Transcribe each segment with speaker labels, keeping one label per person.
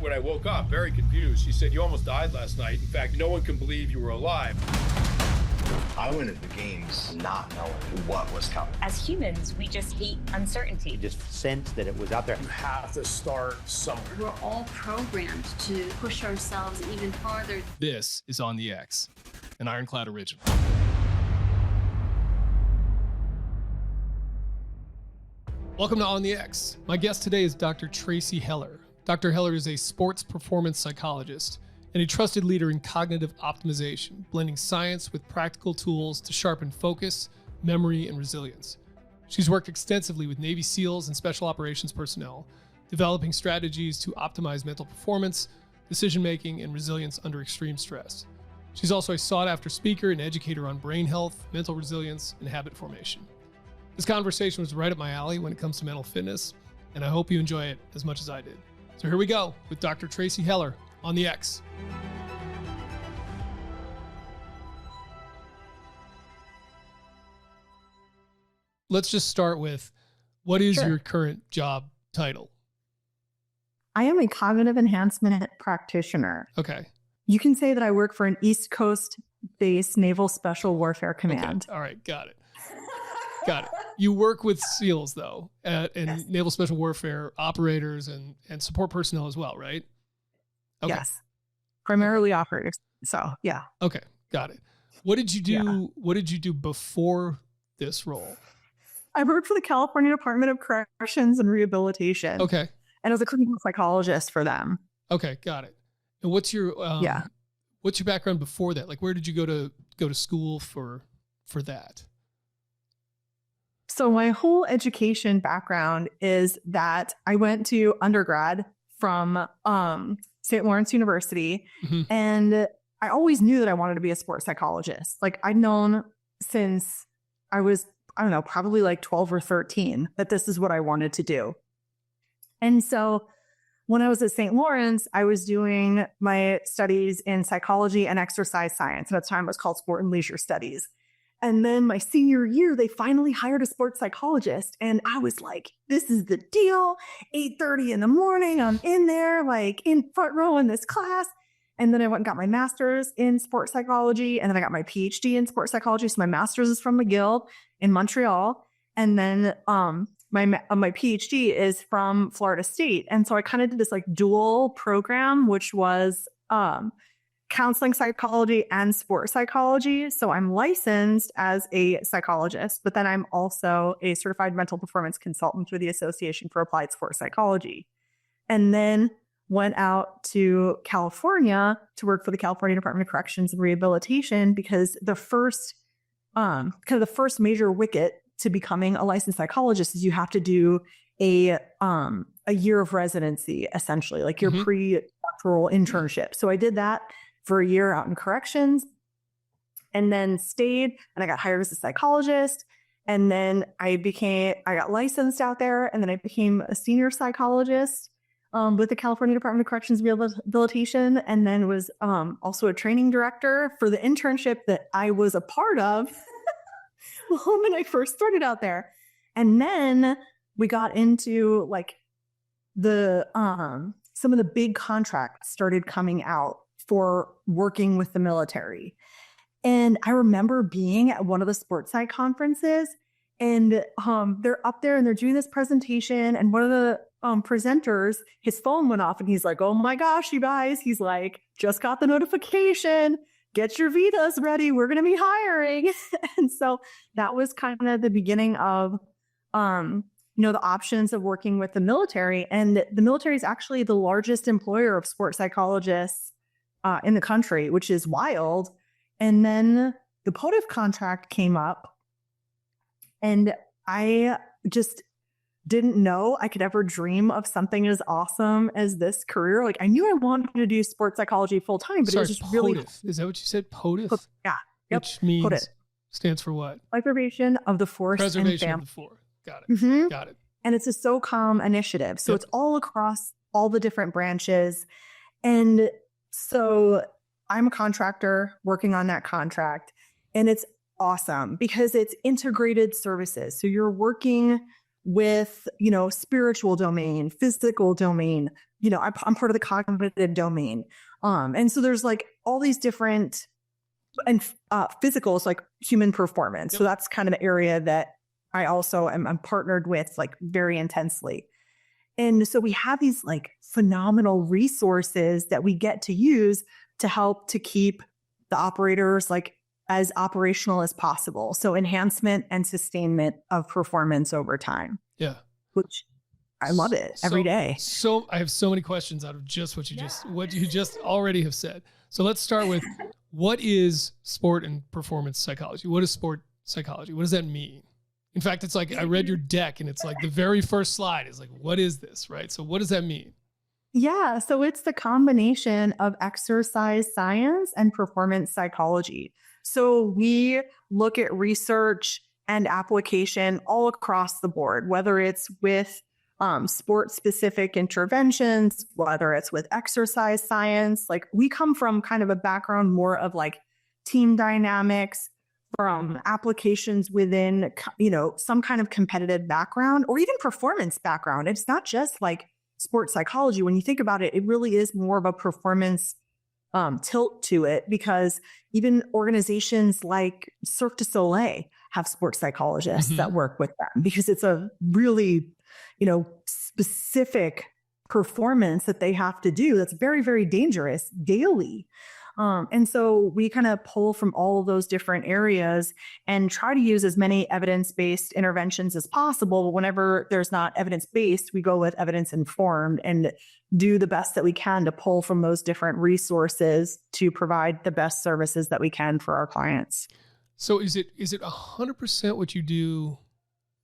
Speaker 1: when I woke up, very confused. She said, "You almost died last night. In fact, no one can believe you were alive."
Speaker 2: I went into the games not knowing what was coming.
Speaker 3: As humans, we just hate uncertainty.
Speaker 4: Just sense that it was out there.
Speaker 1: You have to start somewhere.
Speaker 5: We're all programmed to push ourselves even farther.
Speaker 6: This is On the X, an IRONCLAD original. Welcome to On the X. My guest today is Dr. Tracy Heller. Dr. Heller is a sports performance psychologist and a trusted leader in cognitive optimization, blending science with practical tools to sharpen focus, memory, and resilience. She's worked extensively with Navy SEALs and special operations personnel, developing strategies to optimize mental performance, decision-making, and resilience under extreme stress. She's also a sought-after speaker and educator on brain health, mental resilience, and habit formation. This conversation was right up my alley when it comes to mental fitness, and I hope you enjoy it as much as I did. So here we go with Dr. Tracy Heller on the X. Let's just start with, what is your current job title?
Speaker 7: I am a cognitive enhancement practitioner.
Speaker 6: Okay.
Speaker 7: You can say that I work for an East Coast-based Naval Special Warfare Command.
Speaker 6: Okay. All right. Got it. Got it. You work with SEALs, though, and
Speaker 7: Yes.
Speaker 6: Naval Special Warfare operators and support personnel as well, right? Okay.
Speaker 7: Yes. Primarily operators. So, yeah.
Speaker 6: Okay. Got it. What did you do?
Speaker 7: Yeah.
Speaker 6: What did you do before this role?
Speaker 7: I worked for the California Department of Corrections and Rehabilitation.
Speaker 6: Okay.
Speaker 7: And I was a clinical psychologist for them.
Speaker 6: Okay. Got it. And what's your what's your background before that? Like, where did you go to school for that?
Speaker 7: So my whole education background is that I went to undergrad from St. Lawrence University, and I always knew that I wanted to be a sports psychologist. Like, I'd known since I was, I don't know, probably like 12 or 13 that this is what I wanted to do. And so when I was at St. Lawrence, I was doing my studies in psychology and exercise science. And at the time it was called sport and leisure studies. And then my senior year, they finally hired a sports psychologist. And I was like, this is the deal. 8:30 in the morning, I'm in there, like in front row in this class. And then I went and got my master's in sports psychology. And then I got my PhD in sports psychology. So my master's is from McGill in Montreal. And then my PhD is from Florida State. And so I kind of did this like dual program, which was counseling psychology and sports psychology. So I'm licensed as a psychologist, but then I'm also a certified mental performance consultant through the Association for Applied Sports Psychology. And then went out to California to work for the California Department of Corrections and Rehabilitation, because the first the first major wicket to becoming a licensed psychologist is you have to do a year of residency, essentially, like your pre-doctoral internship. So I did that for a year out in corrections, and then stayed, and I got hired as a psychologist. And then I got licensed out there, and then I became a senior psychologist with the California Department of Corrections and Rehabilitation, and then was also a training director for the internship that I was a part of when I first started out there. And then we got into like the some of the big contracts started coming out for working with the military. And I remember being at one of the sports psych conferences, and they're up there and they're doing this presentation, and one of the presenters, his phone went off, and he's like, "Oh my gosh, you guys," he's like, "just got the notification. Get your Vitas ready. We're going to be hiring." And so that was kind of the beginning of, the options of working with the military. And the military is actually the largest employer of sports psychologists in the country, which is wild. And then the POTIF contract came up, and I just didn't know I could ever dream of something as awesome as this career. Like, I knew I wanted to do sports psychology full time, but it was just
Speaker 6: POTIF.
Speaker 7: really.
Speaker 6: Is that what you said? POTIF?
Speaker 7: Yeah. Yep.
Speaker 6: Which means
Speaker 7: POTIF.
Speaker 6: Stands for what?
Speaker 7: Preservation of the Force and
Speaker 6: Preservation
Speaker 7: Family.
Speaker 6: of the Force. Got it. Got it.
Speaker 7: And it's a SOCOM initiative. So it's all across all the different branches. And so I'm a contractor working on that contract, and it's awesome because it's integrated services. So you're working with, spiritual domain, physical domain, I'm part of the cognitive domain. And so there's like all these different and physical is like human performance. So that's kind of the area that I also I'm partnered with like very intensely. And so we have these like phenomenal resources that we get to use to help to keep the operators like as operational as possible. So enhancement and sustainment of performance over time.
Speaker 6: Yeah.
Speaker 7: Which I love it every day.
Speaker 6: So I have so many questions out of just what you just already have said. So let's start with, what is sport and performance psychology? What is sport psychology? What does that mean? In fact, it's like I read your deck and it's like the very first slide is like, what is this, right? So what does that mean?
Speaker 7: Yeah, so it's the combination of exercise science and performance psychology. So we look at research and application all across the board, whether it's with sport-specific interventions, whether it's with exercise science. Like we come from kind of a background more of like team dynamics, from applications within, some kind of competitive background or even performance background. It's not just like sports psychology. When you think about it, it really is more of a performance tilt to it, because even organizations like Cirque du Soleil have sports psychologists that work with them, because it's a really, specific performance that they have to do that's very, very dangerous daily. And so we kind of pull from all of those different areas and try to use as many evidence-based interventions as possible. But whenever there's not evidence-based, we go with evidence-informed and do the best that we can to pull from those different resources to provide the best services that we can for our clients.
Speaker 6: So is it 100% what you do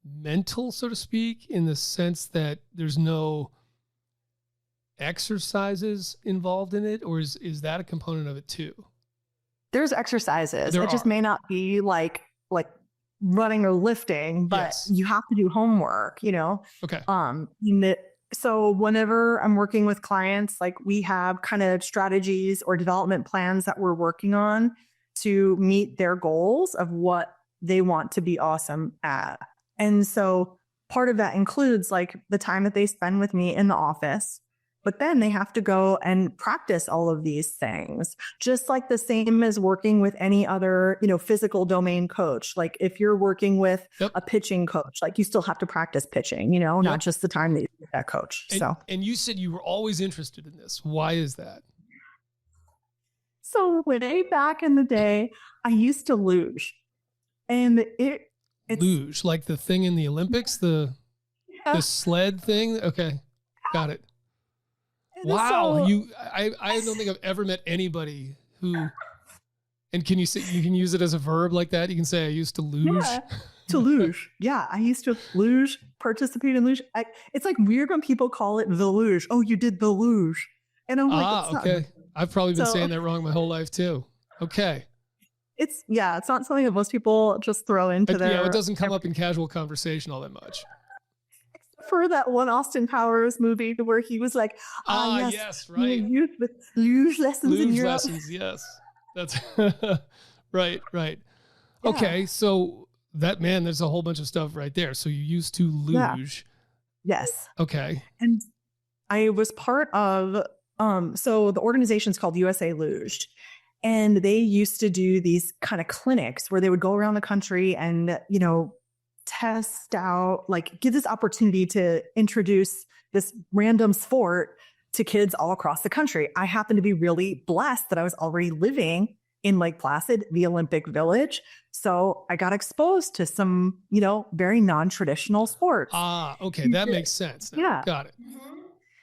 Speaker 6: mental, so to speak, in the sense that there's no exercises involved in it, or is that a component of it too?
Speaker 7: There's exercises. It just may not be like running or lifting, but you have to do homework,
Speaker 6: Okay.
Speaker 7: So whenever I'm working with clients, like we have kind of strategies or development plans that we're working on to meet their goals of what they want to be awesome at. And so part of that includes like the time that they spend with me in the office. But then they have to go and practice all of these things, just like the same as working with any other, physical domain coach. Like if you're working with a pitching coach, like you still have to practice pitching, not just the time that you get that coach.
Speaker 6: And you said you were always interested in this. Why is that?
Speaker 7: So way back in the day, I used to luge, and it's
Speaker 6: luge, like the thing in the Olympics, the sled thing. Okay, got it. Wow, I don't think I've ever met anybody who, and can you say, you can use it as a verb like that? You can say, I used to luge.
Speaker 7: Yeah, to luge. Yeah, I used to luge, participate in luge. It's like weird when people call it the luge. Oh, you did the luge. And I'm like,
Speaker 6: okay. I've probably been saying that wrong my whole life too. Okay.
Speaker 7: It's not something that most people just throw into their.
Speaker 6: Yeah, it doesn't come up in casual conversation all that much.
Speaker 7: For that one Austin Powers movie where he was like,
Speaker 6: yes, right.
Speaker 7: Luge lessons in Europe.
Speaker 6: Lessons, yes. That's right. Yeah. Okay, so there's a whole bunch of stuff right there. So you used to luge.
Speaker 7: Yeah. Yes.
Speaker 6: Okay.
Speaker 7: And I was part of, so the organization's called USA Luge. And they used to do these kind of clinics where they would go around the country and, test out, like give this opportunity to introduce this random sport to kids all across the country. I happen to be really blessed that I was already living in Lake Placid, the Olympic Village. So I got exposed to some, very non-traditional sports.
Speaker 6: Okay. That makes sense.
Speaker 7: Yeah.
Speaker 6: Got it.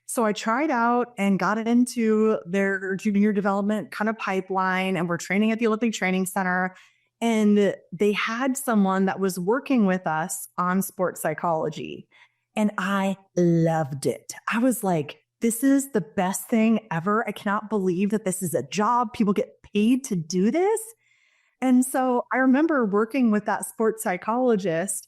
Speaker 7: So I tried out and got it into their junior development kind of pipeline, and we're training at the Olympic Training Center. And they had someone that was working with us on sports psychology. And I loved it. I was like, this is the best thing ever. I cannot believe that this is a job. People get paid to do this. And so I remember working with that sports psychologist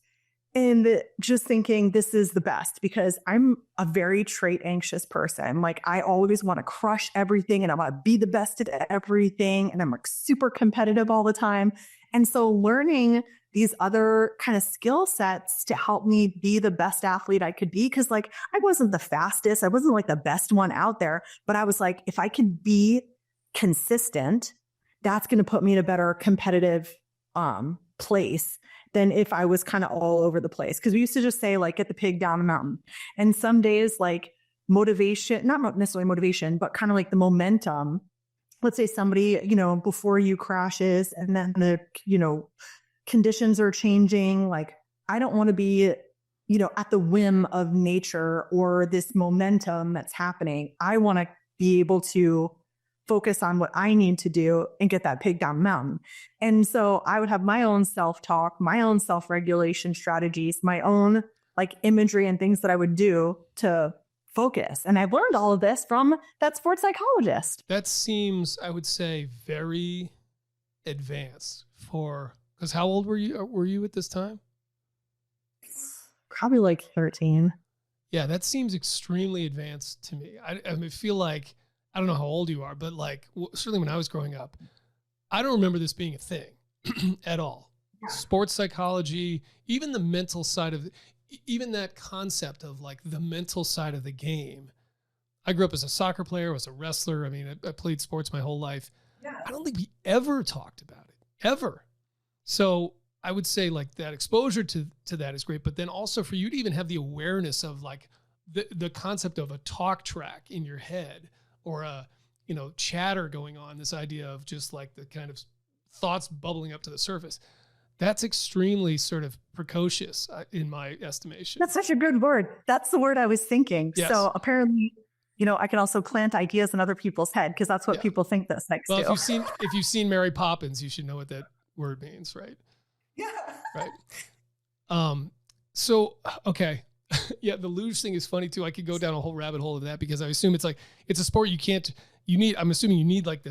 Speaker 7: and just thinking, this is the best, because I'm a very trait anxious person. Like I always want to crush everything and I want to be the best at everything. And I'm like super competitive all the time. And so learning these other kind of skill sets to help me be the best athlete I could be. Cause like I wasn't the fastest, I wasn't like the best one out there, but I was like, if I can be consistent, that's going to put me in a better competitive place than if I was kind of all over the place. Cause we used to just say like, get the pig down the mountain. And some days like motivation, not necessarily motivation, but kind of like the momentum. Let's say somebody, before you crashes and then the, conditions are changing. Like, I don't want to be, at the whim of nature or this momentum that's happening. I want to be able to focus on what I need to do and get that pig down the mountain. And so I would have my own self-talk, my own self-regulation strategies, my own like imagery and things that I would do to focus. And I've learned all of this from that sports psychologist.
Speaker 6: That seems, I would say, very advanced because how old were you at this time?
Speaker 7: Probably like 13.
Speaker 6: Yeah, that seems extremely advanced to me. I feel like, I don't know how old you are, but like certainly when I was growing up, I don't remember this being a thing at all. Yeah. Sports psychology, even the mental side of even that concept of like the mental side of the game. I grew up as a soccer player, was a wrestler. I mean, I played sports my whole life. Yeah. I don't think we ever talked about it, ever. So I would say like that exposure to that is great, but then also for you to even have the awareness of like the concept of a talk track in your head or a, chatter going on, this idea of just like the kind of thoughts bubbling up to the surface. That's extremely sort of precocious in my estimation.
Speaker 7: That's such a good word. That's the word I was thinking. Yes. So apparently, I can also plant ideas in other people's head because that's what people think those things do.
Speaker 6: If you've seen Mary Poppins, you should know what that word means, right?
Speaker 7: Yeah.
Speaker 6: Right. So, okay. Yeah, the luge thing is funny too. I could go down a whole rabbit hole of that because I assume it's a sport I'm assuming you need like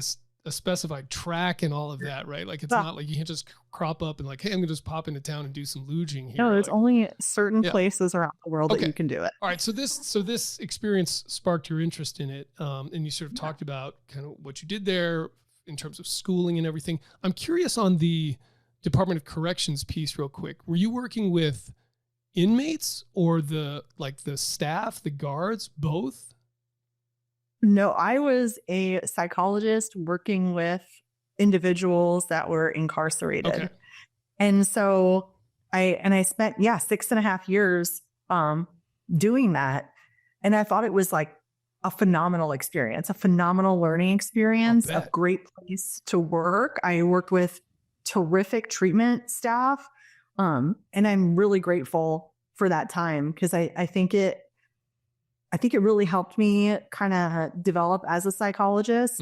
Speaker 6: a specified track and all of that, right? Like it's not like you can't just crop up and like, hey, I'm gonna just pop into town and do some luging here.
Speaker 7: No, there's only certain places around the world that you can do it.
Speaker 6: All right. So this experience sparked your interest in it. And you sort of talked about kind of what you did there in terms of schooling and everything. I'm curious on the Department of Corrections piece real quick. Were you working with inmates or the staff, the guards, both?
Speaker 7: No, I was a psychologist working with individuals that were incarcerated. Okay. And so I spent 6.5 years doing that. And I thought it was like a phenomenal experience, a phenomenal learning experience, a great place to work. I worked with terrific treatment staff. And I'm really grateful for that time because I think it really helped me kind of develop as a psychologist,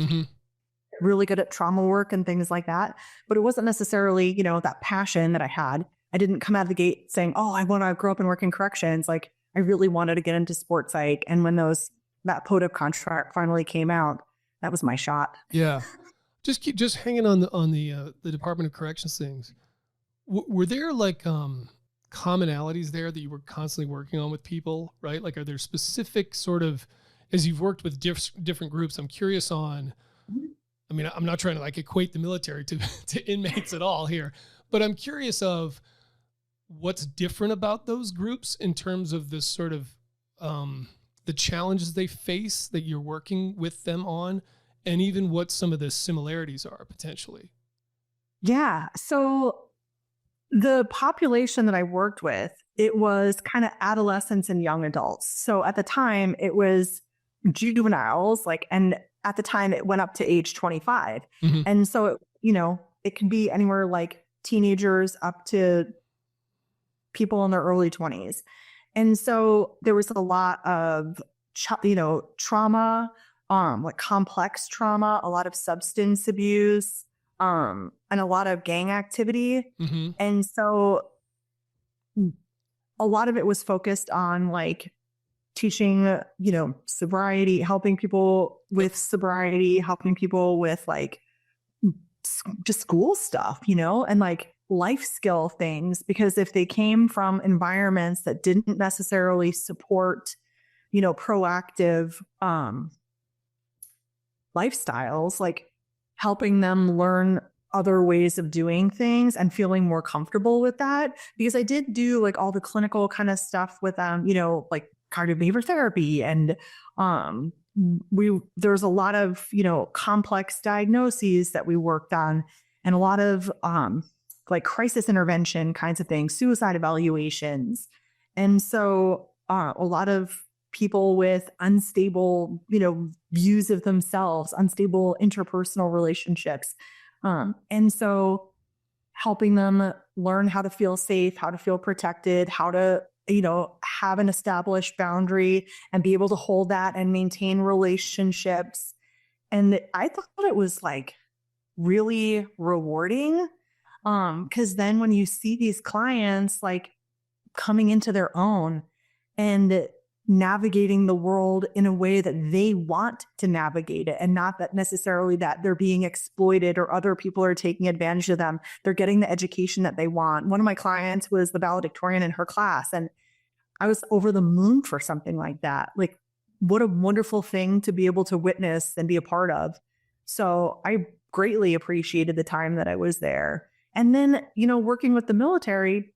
Speaker 7: really good at trauma work and things like that. But it wasn't necessarily, that passion that I had. I didn't come out of the gate saying, oh, I want to grow up and work in corrections. Like I really wanted to get into sports psych. And when that POTUP contract finally came out, that was my shot.
Speaker 6: Yeah. Just hanging on the Department of Corrections things. Were there like commonalities there that you were constantly working on with people, right? Like, are there specific sort of, as you've worked with different groups, I'm curious on, I mean, I'm not trying to like equate the military to inmates at all here, but I'm curious of what's different about those groups in terms of this sort of the challenges they face that you're working with them on, and even what some of the similarities are potentially.
Speaker 7: Yeah. So the population that I worked with, it was kind of adolescents and young adults. So at the time it was juveniles, and at the time it went up to age 25. Mm-hmm. And so, it can be anywhere like teenagers up to people in their early 20s. And so there was a lot of, trauma, like complex trauma, a lot of substance abuse, and a lot of gang activity. Mm-hmm. And so a lot of it was focused on like teaching, sobriety, helping people with sobriety, helping people with like just school stuff, and like life skill things, because if they came from environments that didn't necessarily support, proactive lifestyles, like helping them learn other ways of doing things and feeling more comfortable with that, because I did do like all the clinical kind of stuff with like cognitive behavior therapy, and there's a lot of complex diagnoses that we worked on, and a lot of like crisis intervention kinds of things, suicide evaluations. And so a lot of people with unstable views of themselves, unstable interpersonal relationships. And so helping them learn how to feel safe, how to feel protected, how to, have an established boundary and be able to hold that and maintain relationships. And I thought it was like really rewarding. Because then when you see these clients like coming into their own and navigating the world in a way that they want to navigate it, and not that necessarily that they're being exploited or other people are taking advantage of them. They're getting the education that they want. One of my clients was the valedictorian in her class, and I was over the moon for something like that. Like, what a wonderful thing to be able to witness and be a part of. So I greatly appreciated the time that I was there. And then, working with the military,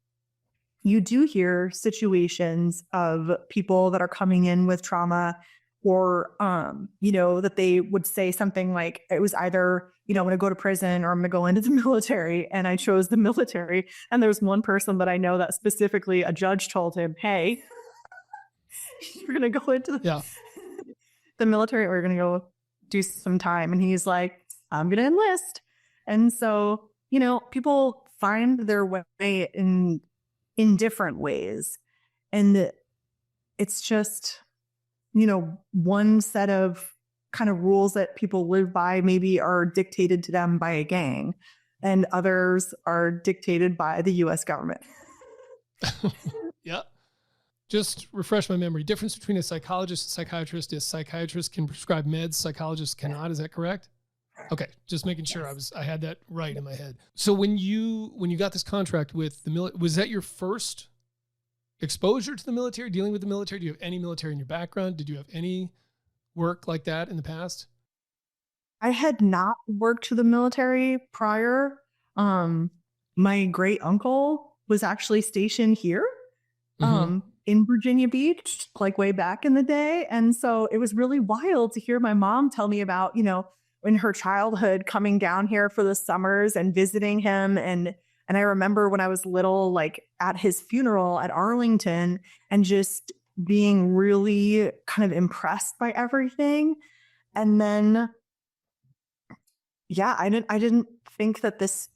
Speaker 7: you do hear situations of people that are coming in with trauma, or, that they would say something like, it was either, I'm going to go to prison or I'm going to go into the military. And I chose the military. And there's one person that I know that specifically a judge told him, hey, you're going to go into the military, or you're going to go do some time. And he's like, I'm going to enlist. And so, people find their way in different ways. And it's just, one set of kind of rules that people live by maybe are dictated to them by a gang, and others are dictated by the US government.
Speaker 6: Yeah. Just refresh my memory. Difference between a psychologist and psychiatrist is psychiatrists can prescribe meds, psychologists cannot. Is that correct? Okay, just making sure I had that right in my head. So when you got this contract with the military, was that your first exposure to the military, dealing with the military? Do you have any military in your background? Did you have any work like that in the past?
Speaker 7: I had not worked for the military prior. My great uncle was actually stationed here in Virginia Beach, like way back in the day. And so it was really wild to hear my mom tell me about, in her childhood coming down here for the summers and visiting him. And I remember when I was little, like at his funeral at Arlington, and just being really kind of impressed by everything. And then, I didn't think that this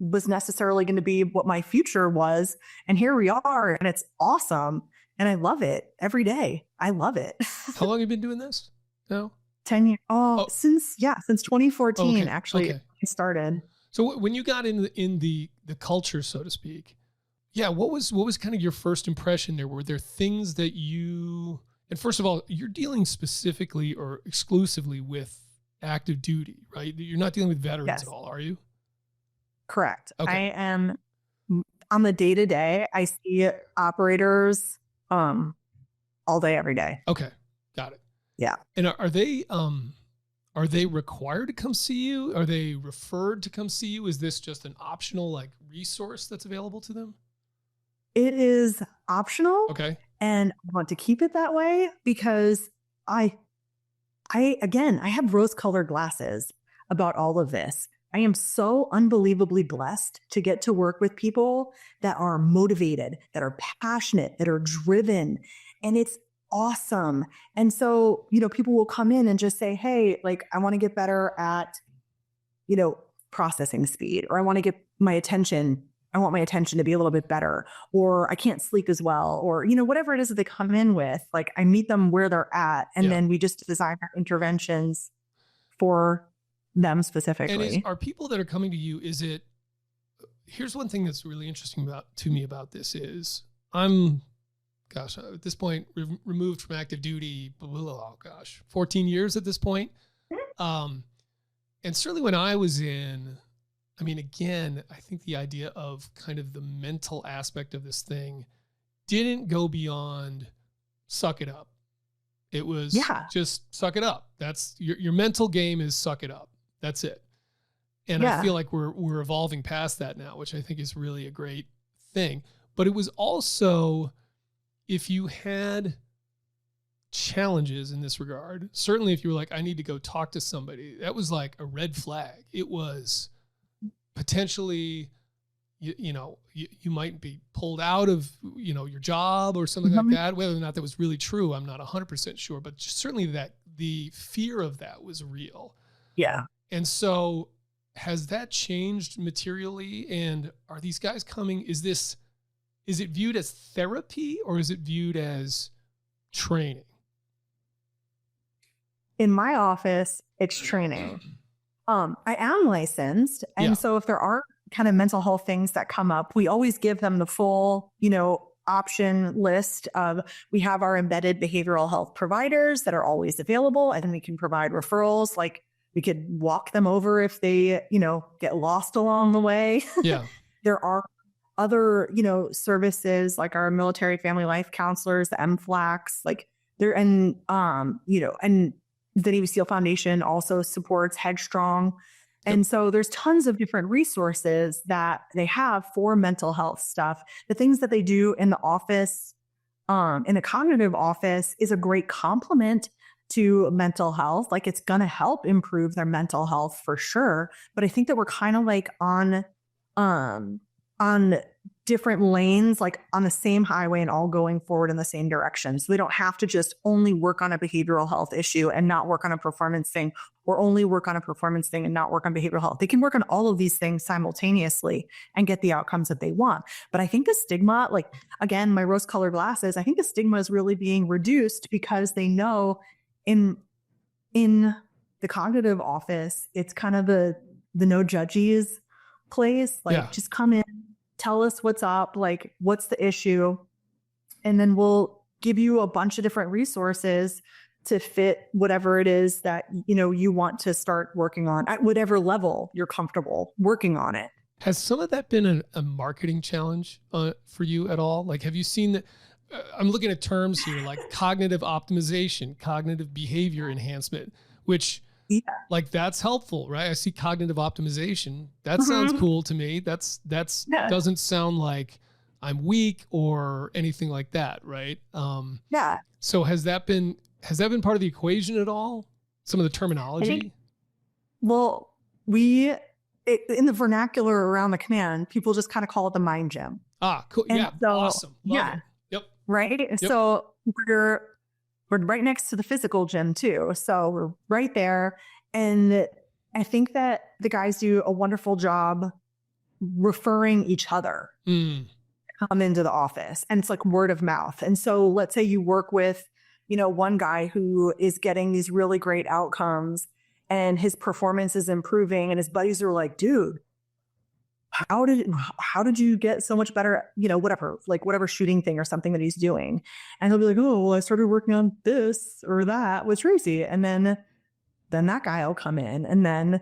Speaker 7: was necessarily going to be what my future was. And here we are, and it's awesome. And I love it every day. I love it.
Speaker 6: How long have you been doing this now?
Speaker 7: 10 years. Since 2014, actually,
Speaker 6: okay.
Speaker 7: I started.
Speaker 6: So when you got in the culture, so to speak, what was kind of your first impression there? Were there things that and first of all, you're dealing specifically or exclusively with active duty, right? You're not dealing with veterans at all, are you?
Speaker 7: Correct.
Speaker 6: Okay.
Speaker 7: I am on the day-to-day. I see operators all day, every day.
Speaker 6: Okay. Got it.
Speaker 7: Yeah.
Speaker 6: And are they required to come see you? Are they referred to come see you? Is this just an optional like resource that's available to them?
Speaker 7: It is optional.
Speaker 6: Okay.
Speaker 7: And I want to keep it that way because I have rose-colored glasses about all of this. I am so unbelievably blessed to get to work with people that are motivated, that are passionate, that are driven, and it's awesome. And so, people will come in and just say, hey, like, I want to get better at, processing speed, or I want my attention to be a little bit better, or I can't sleep as well, or, whatever it is that they come in with, like I meet them where they're at. And then we just design our interventions for them specifically.
Speaker 6: And are people that are coming to you, here's one thing that's really interesting to me about this is at this point, removed from active duty, 14 years at this point. And certainly when I was again, I think the idea of kind of the mental aspect of this thing didn't go beyond suck it up. It was just suck it up. That's your mental game is suck it up. That's it. And I feel like we're evolving past that now, which I think is really a great thing. But it was also, if you had challenges in this regard, certainly if you were like, I need to go talk to somebody, that was like a red flag. It was potentially, you might be pulled out of, your job or something like that. Whether or not that was really true, I'm not 100% sure, but certainly that the fear of that was real.
Speaker 7: Yeah.
Speaker 6: And so has that changed materially? And are these guys coming, is it viewed as therapy or is it viewed as training?
Speaker 7: In my office, it's training. I am licensed. And so if there are kind of mental health things that come up, we always give them the full, option list of, we have our embedded behavioral health providers that are always available. And then we can provide referrals. Like we could walk them over if they, get lost along the way.
Speaker 6: Yeah.
Speaker 7: There are other, services like our military family life counselors, the MFLACs, like they're, and the Navy SEAL Foundation also supports Headstrong. And so there's tons of different resources that they have for mental health stuff. The things that they do in the office, in the cognitive office, is a great complement to mental health. Like it's going to help improve their mental health for sure. But I think that we're kind of like on different lanes, like on the same highway and all going forward in the same direction. So they don't have to just only work on a behavioral health issue and not work on a performance thing, or only work on a performance thing and not work on behavioral health. They can work on all of these things simultaneously and get the outcomes that they want. But I think the stigma, like again, my rose-colored glasses, I think the stigma is really being reduced because they know in the cognitive office, it's kind of the no judges place. Like just come in, tell us what's up, like what's the issue, and then we'll give you a bunch of different resources to fit whatever it is that you want to start working on at whatever level you're comfortable working on it.
Speaker 6: Has some of that been a marketing challenge for you at all? Like, have you seen that? I'm looking at terms here like cognitive optimization, cognitive behavior enhancement, which like that's helpful, right? I see cognitive optimization. That sounds cool to me. That's doesn't sound like I'm weak or anything like that, right? So has that been part of the equation at all? Some of the terminology?
Speaker 7: Well, in the vernacular around the command, people just kind of call it the mind gym.
Speaker 6: Ah, cool.
Speaker 7: And
Speaker 6: yeah,
Speaker 7: so,
Speaker 6: awesome. Love it. Yep.
Speaker 7: Right. Yep. So we're right next to the physical gym too. So we're right there. And I think that the guys do a wonderful job referring each other come into the office. And it's like word of mouth. And so let's say you work with, one guy who is getting these really great outcomes and his performance is improving and his buddies are like, dude, how did you get so much better, whatever shooting thing or something that he's doing. And he'll be like, oh, well, I started working on this or that with Tracy. And then that guy will come in and then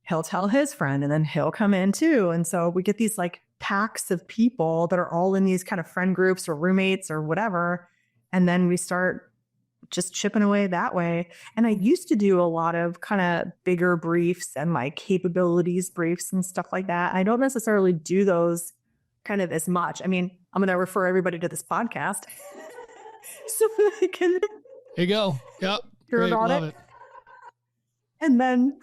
Speaker 7: he'll tell his friend and then he'll come in too. And so we get these like packs of people that are all in these kind of friend groups or roommates or whatever. And then we start just chipping away that way. And I used to do a lot of kind of bigger briefs and like capabilities briefs and stuff like that. I don't necessarily do those kind of as much. I mean, I'm going to refer everybody to this podcast. So they can.
Speaker 6: There you go. Yep.
Speaker 7: Hear
Speaker 6: Great.
Speaker 7: about
Speaker 6: Love
Speaker 7: it.
Speaker 6: it.
Speaker 7: And then,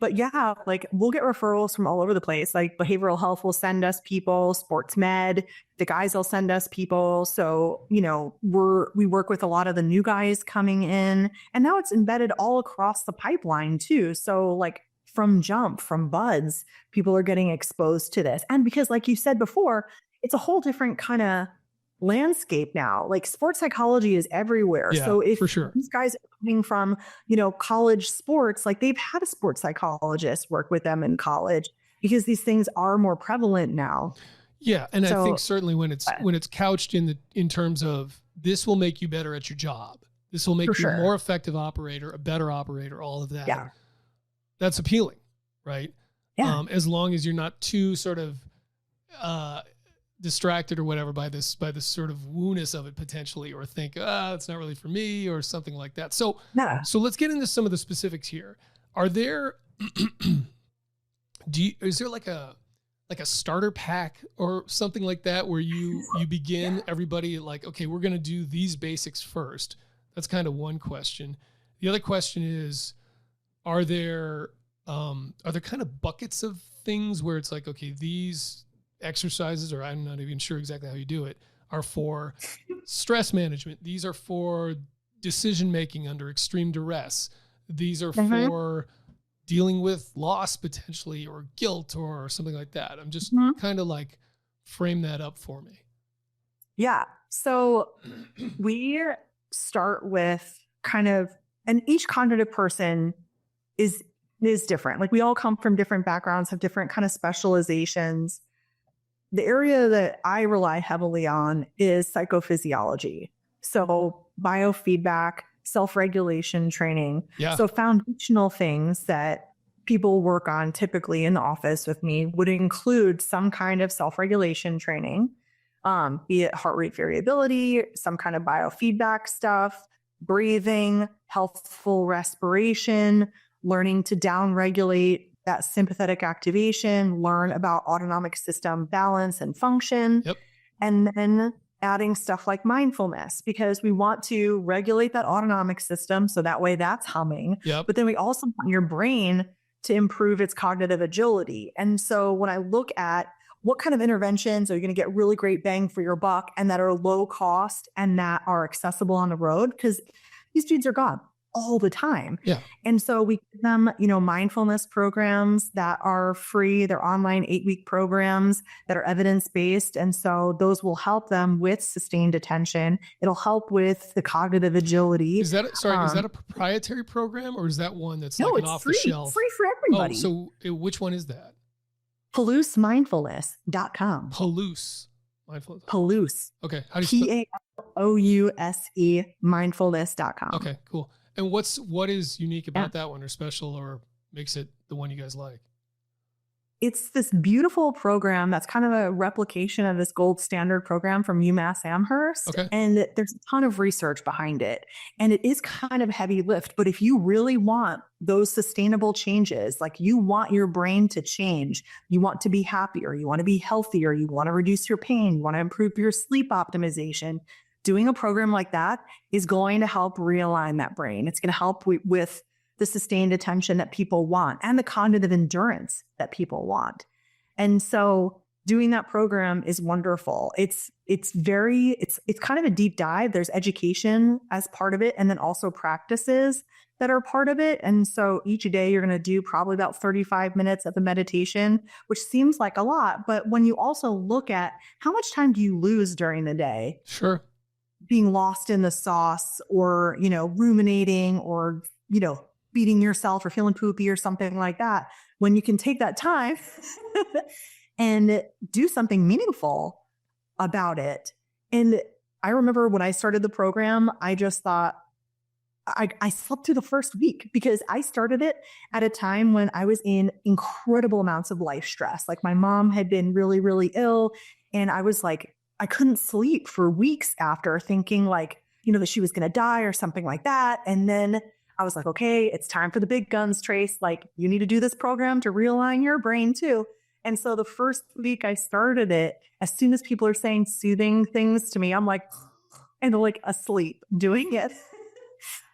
Speaker 7: but yeah, like we'll get referrals from all over the place. Like behavioral health will send us people, sports med, the guys will send us people. So, we work with a lot of the new guys coming in, and now it's embedded all across the pipeline too. So like from jump, from buds, people are getting exposed to this. And because like you said before, it's a whole different kind of landscape now. Like sports psychology is everywhere.
Speaker 6: Yeah,
Speaker 7: so if
Speaker 6: for sure.
Speaker 7: these guys are coming from, college sports, like they've had a sports psychologist work with them in college because these things are more prevalent now.
Speaker 6: Yeah. And I think certainly when it's couched in terms of this will make you better at your job. This will make you a more effective operator, a better operator, all of that.
Speaker 7: Yeah.
Speaker 6: That's appealing, right?
Speaker 7: Yeah.
Speaker 6: As long as you're not too sort of distracted or whatever by this sort of woo-ness of it potentially, or think, it's not really for me or something like that. So let's get into some of the specifics here. Are there Is there like a starter pack or something like that where you begin everybody like, okay, we're going to do these basics first? That's kind of one question. The other question is, are there kind of buckets of things where it's like, okay, these exercises, or I'm not even sure exactly how you do it, are for stress management. These are for decision making under extreme duress. These are for dealing with loss potentially, or guilt, or something like that. I'm just kind of like, frame that up for me.
Speaker 7: Yeah. So we start with kind of, and each cognitive person is different. Like we all come from different backgrounds, have different kind of specializations. The area that I rely heavily on is psychophysiology. So biofeedback, self-regulation training.
Speaker 6: Yeah.
Speaker 7: So foundational things that people work on typically in the office with me would include some kind of self-regulation training, be it heart rate variability, some kind of biofeedback stuff, breathing, healthful respiration, learning to downregulate that sympathetic activation, learn about autonomic system balance and function, and then adding stuff like mindfulness, because we want to regulate that autonomic system so that way that's humming. But then we also want your brain to improve its cognitive agility. And so when I look at what kind of interventions are you going to get really great bang for your buck and that are low cost and that are accessible on the road, because these dudes are gone all the time. And so we give them, mindfulness programs that are free. They're online 8-week programs that are evidence-based. And so those will help them with sustained attention. It'll help with the cognitive agility.
Speaker 6: Is that a proprietary program, or is that one that's like an off the shelf?
Speaker 7: Free for everybody.
Speaker 6: Oh, so which one is that?
Speaker 7: PalouseMindfulness.com.
Speaker 6: Palouse Mindfulness.
Speaker 7: Palouse.
Speaker 6: Okay. How do you
Speaker 7: Palouse mindfulness.com.
Speaker 6: Okay, cool. And what is unique about that one, or special, or makes it the one you guys like?
Speaker 7: It's this beautiful program that's kind of a replication of this gold standard program from UMass Amherst.
Speaker 6: Okay.
Speaker 7: And there's a ton of research behind it. And it is kind of heavy lift. But if you really want those sustainable changes, like you want your brain to change, you want to be happier, you want to be healthier, you want to reduce your pain, you want to improve your sleep optimization, doing a program like that is going to help realign that brain. It's going to help with the sustained attention that people want and the cognitive endurance that people want. And so doing that program is wonderful. It's kind of a deep dive. There's education as part of it, and then also practices that are part of it. And so each day you're going to do probably about 35 minutes of a meditation, which seems like a lot. But when you also look at how much time do you lose during the day?
Speaker 6: Sure.
Speaker 7: Being lost in the sauce, or, ruminating, or, beating yourself or feeling poopy or something like that, when you can take that time and do something meaningful about it. And I remember when I started the program, I just thought, I slept through the first week, because I started it at a time when I was in incredible amounts of life stress. Like my mom had been really, really ill, and I was like, I couldn't sleep for weeks after, thinking like, that she was going to die or something like that. And then I was like, okay, it's time for the big guns, Trace. Like, you need to do this program to realign your brain too. And so the first week I started it, as soon as people are saying soothing things to me, I'm like, and like asleep doing it.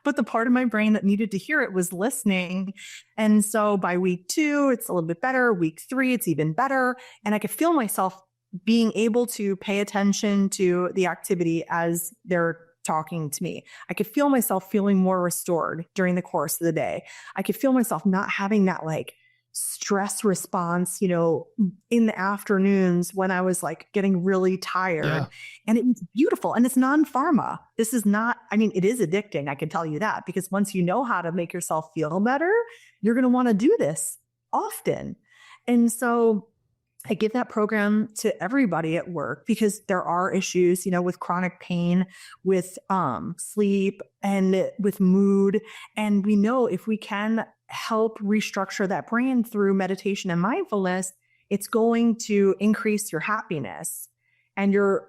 Speaker 7: But the part of my brain that needed to hear it was listening. And so by week 2, it's a little bit better. Week 3, it's even better. And I could feel myself being able to pay attention to the activity as they're talking to me. I could feel myself feeling more restored during the course of the day. I could feel myself not having that like stress response, in the afternoons when I was like getting really tired.
Speaker 6: Yeah.
Speaker 7: And it was beautiful. And it's non-pharma. This is not, it is addicting. I can tell you that, because once you know how to make yourself feel better, you're going to want to do this often. And so I give that program to everybody at work, because there are issues, with chronic pain, with sleep, and with mood. And we know if we can help restructure that brain through meditation and mindfulness, it's going to increase your happiness and your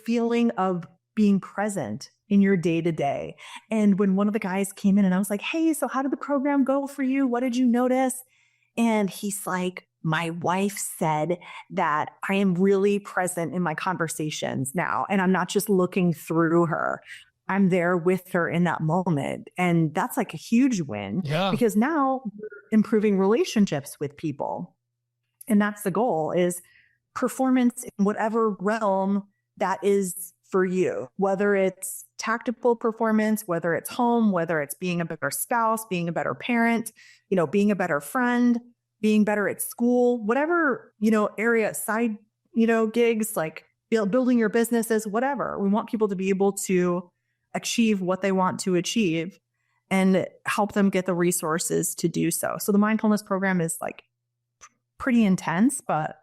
Speaker 7: feeling of being present in your day to day. And when one of the guys came in and I was like, hey, so how did the program go for you? What did you notice? And he's like, my wife said that I am really present in my conversations now. And I'm not just looking through her. I'm there with her in that moment. And that's like a huge win because now we're improving relationships with people. And that's the goal, is performance in whatever realm that is for you, whether it's tactical performance, whether it's home, whether it's being a better spouse, being a better parent, being a better friend, being better at school, whatever, area, side, gigs, like building your businesses, whatever. We want people to be able to achieve what they want to achieve and help them get the resources to do so. So the mindfulness program is like pretty intense, but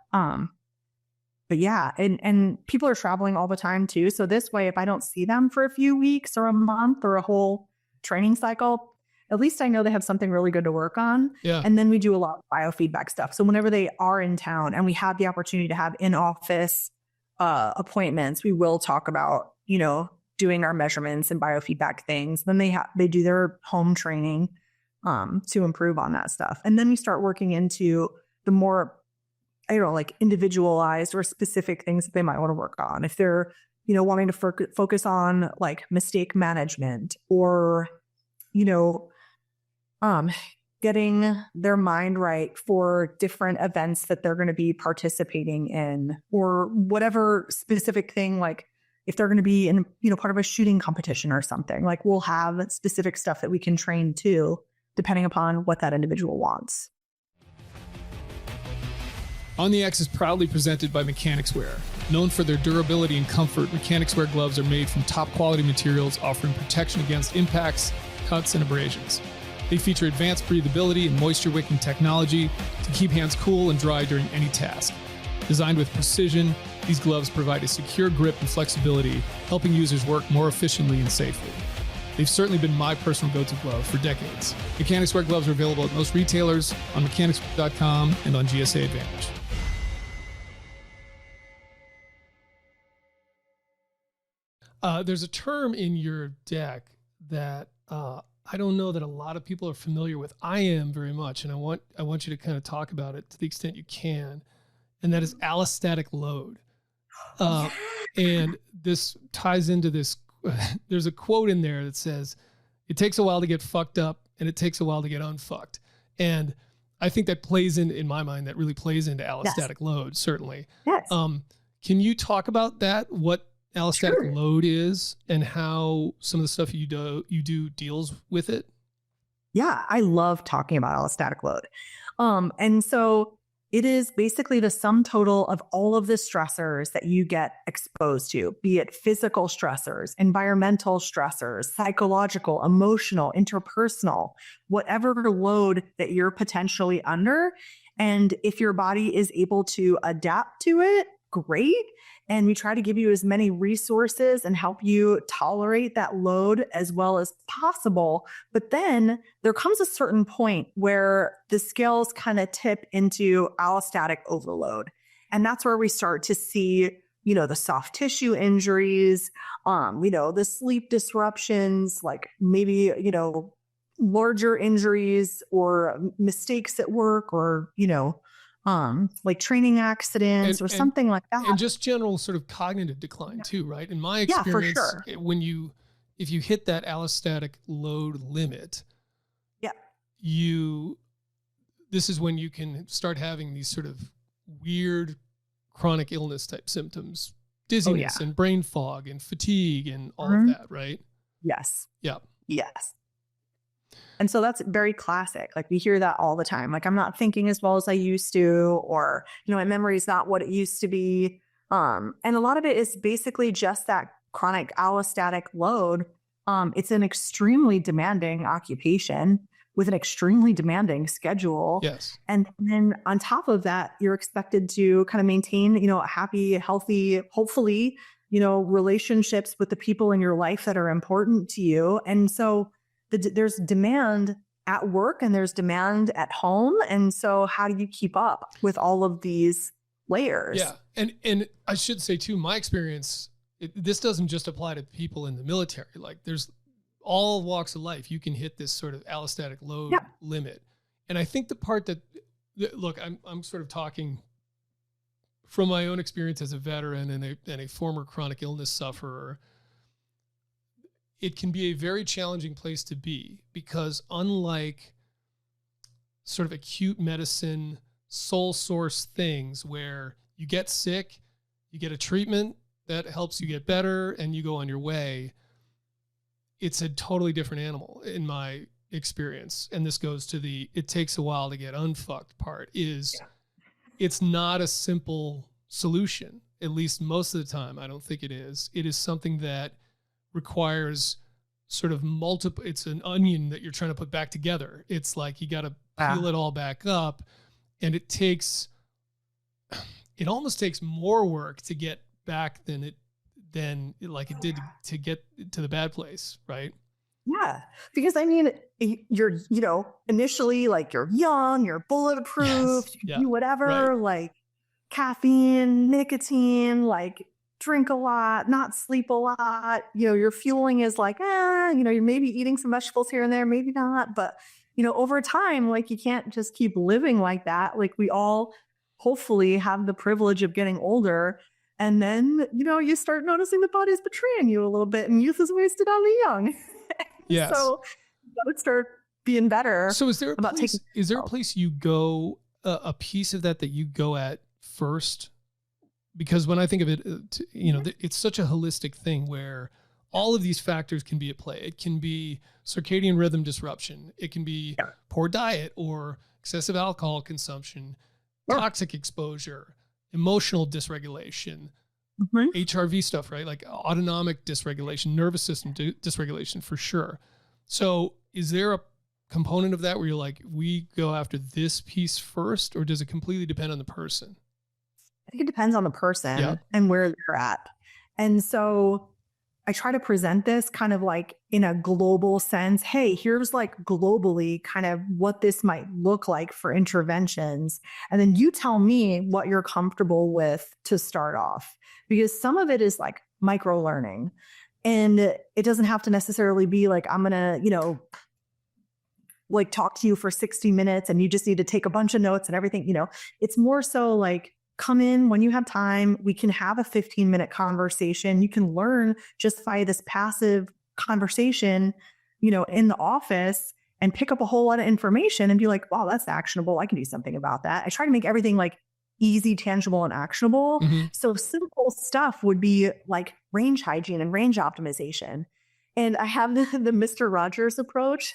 Speaker 7: yeah, and people are traveling all the time too. So this way, if I don't see them for a few weeks or a month or a whole training cycle, at least I know they have something really good to work on.
Speaker 6: Yeah.
Speaker 7: And then we do a lot of biofeedback stuff. So whenever they are in town and we have the opportunity to have in-office appointments, we will talk about, doing our measurements and biofeedback things. Then they do their home training to improve on that stuff. And then we start working into the more, like individualized or specific things that they might want to work on. If they're, wanting to focus on like mistake management or, getting their mind right for different events that they're going to be participating in, or whatever specific thing, like if they're going to be in, part of a shooting competition or something, like we'll have specific stuff that we can train to, depending upon what that individual wants.
Speaker 6: On the X is proudly presented by Mechanix Wear. Known for their durability and comfort, Mechanix Wear gloves are made from top quality materials, offering protection against impacts, cuts, and abrasions. They feature advanced breathability and moisture-wicking technology to keep hands cool and dry during any task. Designed with precision, these gloves provide a secure grip and flexibility, helping users work more efficiently and safely. They've certainly been my personal go-to glove for decades. Mechanix Wear gloves are available at most retailers, on mechanixwear.com, and on GSA Advantage. There's a term in your deck that I don't know that a lot of people are familiar with. I am very much, and I want you to kind of talk about it to the extent you can, and that is allostatic load. And this ties into this. There's a quote in there that says, "It takes a while to get fucked up, and it takes a while to get unfucked." And I think that plays in my mind, that really plays into allostatic load, certainly.
Speaker 7: Yes.
Speaker 6: Can you talk about that? What allostatic load is and how some of the stuff you do deals with it?
Speaker 7: Yeah, I love talking about allostatic load. And so it is basically the sum total of all of the stressors that you get exposed to, be it physical stressors, environmental stressors, psychological, emotional, interpersonal, whatever load that you're potentially under. And if your body is able to adapt to it, great. And we try to give you as many resources and help you tolerate that load as well as possible. But then there comes a certain point where the scales kind of tip into allostatic overload. And that's where we start to see, the soft tissue injuries, the sleep disruptions, like maybe, larger injuries or mistakes at work or, like training accidents or something like that.
Speaker 6: And just general sort of cognitive decline too, right? In my experience,
Speaker 7: for sure.
Speaker 6: If you hit that allostatic load limit, this is when you can start having these sort of weird chronic illness type symptoms, dizziness and brain fog and fatigue and all of that, right?
Speaker 7: Yes.
Speaker 6: Yeah.
Speaker 7: Yes. And so that's very classic. Like we hear that all the time. Like I'm not thinking as well as I used to, or, my memory is not what it used to be. And a lot of it is basically just that chronic allostatic load. It's an extremely demanding occupation with an extremely demanding schedule.
Speaker 6: Yes.
Speaker 7: And then on top of that, you're expected to kind of maintain, a happy, healthy, hopefully, relationships with the people in your life that are important to you. And so there's demand at work and there's demand at home. And so how do you keep up with all of these layers?
Speaker 6: Yeah. And I should say too, my experience, this doesn't just apply to people in the military. Like there's all walks of life. You can hit this sort of allostatic load limit. And I think the part that look, I'm sort of talking from my own experience as a veteran and a former chronic illness sufferer. It can be a very challenging place to be because unlike sort of acute medicine, sole source things where you get sick, you get a treatment that helps you get better and you go on your way, it's a totally different animal in my experience. And this goes to the, it takes a while to get unfucked part is it's not a simple solution. At least most of the time, I don't think it is. It is something that requires sort of multiple, it's an onion that you're trying to put back together. It's like, you got to peel it all back up, and it almost takes more work to get back than it did to get to the bad place. Right.
Speaker 7: Yeah. Because I mean, you're, initially like you're young, you're bulletproof, you can do whatever, like caffeine, nicotine, like drink a lot, not sleep a lot. Your fueling is like, you're maybe eating some vegetables here and there, maybe not. But, over time, like you can't just keep living like that. Like we all hopefully have the privilege of getting older. And then, you start noticing the body's betraying you a little bit and youth is wasted on the young.
Speaker 6: Yes.
Speaker 7: So you would start being better.
Speaker 6: So is there a place you go, a piece of that you go at first? Because when I think of it, it's such a holistic thing where all of these factors can be at play. It can be circadian rhythm disruption. It can be poor diet or excessive alcohol consumption, toxic exposure, emotional dysregulation, HRV stuff, right? Like autonomic dysregulation, nervous system dysregulation for sure. So is there a component of that where you're like, we go after this piece first, or does it completely depend on the person?
Speaker 7: I think it depends on the person and where they're at. And so I try to present this kind of like in a global sense. Hey, here's like globally kind of what this might look like for interventions. And then you tell me what you're comfortable with to start off, because some of it is like micro learning, and it doesn't have to necessarily be like, I'm going to, like talk to you for 60 minutes and you just need to take a bunch of notes and everything. It's more so like, come in when you have time. We can have a 15-minute conversation. You can learn just via this passive conversation, in the office, and pick up a whole lot of information and be like, wow, that's actionable. I can do something about that. I try to make everything like easy, tangible, and actionable. Mm-hmm. So simple stuff would be like range hygiene and range optimization. And I have the Mr. Rogers approach.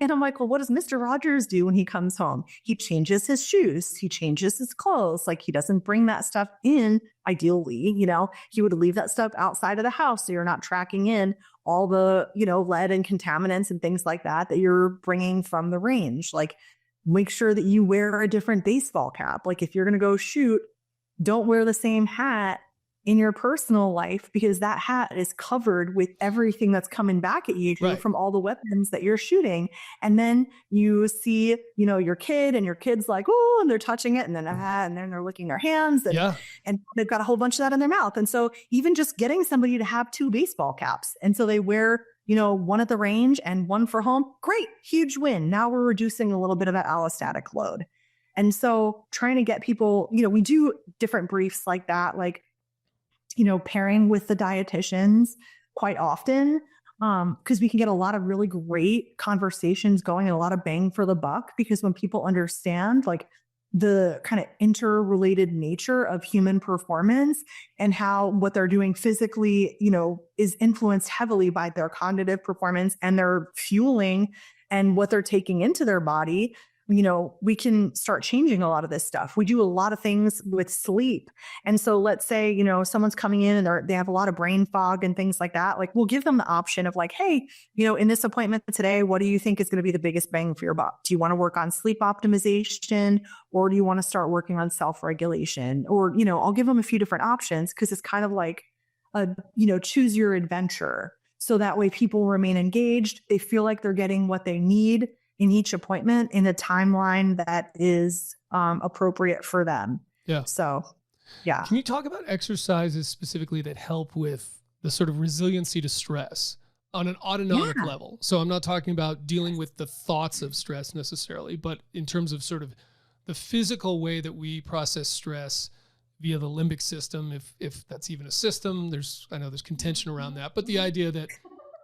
Speaker 7: And I'm like, well, what does Mr. Rogers do when he comes home? He changes his shoes. He changes his clothes. Like he doesn't bring that stuff in. Ideally, he would leave that stuff outside of the house. So you're not tracking in all the, lead and contaminants and things like that you're bringing from the range. Like make sure that you wear a different baseball cap. Like if you're going to go shoot, don't wear the same hat in your personal life, because that hat is covered with everything that's coming back at you from all the weapons that you're shooting. And then you see, your kid, and your kid's like, oh, and they're touching it, and then they're licking their hands, and they've got a whole bunch of that in their mouth. And so even just getting somebody to have 2 baseball caps, and so they wear, one at the range and one for home, great, huge win. Now we're reducing a little bit of that allostatic load. And so trying to get people, we do different briefs like that, like, pairing with the dietitians quite often, because we can get a lot of really great conversations going and a lot of bang for the buck, because when people understand like the kind of interrelated nature of human performance and how what they're doing physically, is influenced heavily by their cognitive performance and their fueling and what they're taking into their body, we can start changing a lot of this stuff. We do a lot of things with sleep. And so let's say, someone's coming in and they have a lot of brain fog and things like that. Like we'll give them the option of like, hey, in this appointment today, what do you think is going to be the biggest bang for your buck? Do you want to work on sleep optimization, or do you want to start working on self-regulation? Or, I'll give them a few different options, because it's kind of like choose your adventure. So that way people remain engaged. They feel like they're getting what they need in each appointment in a timeline that is appropriate for them. Yeah. So, yeah.
Speaker 6: Can you talk about exercises specifically that help with the sort of resiliency to stress on an autonomic level? So I'm not talking about dealing with the thoughts of stress necessarily, but in terms of sort of the physical way that we process stress via the limbic system, if that's even a system. I know there's contention around that, but the idea that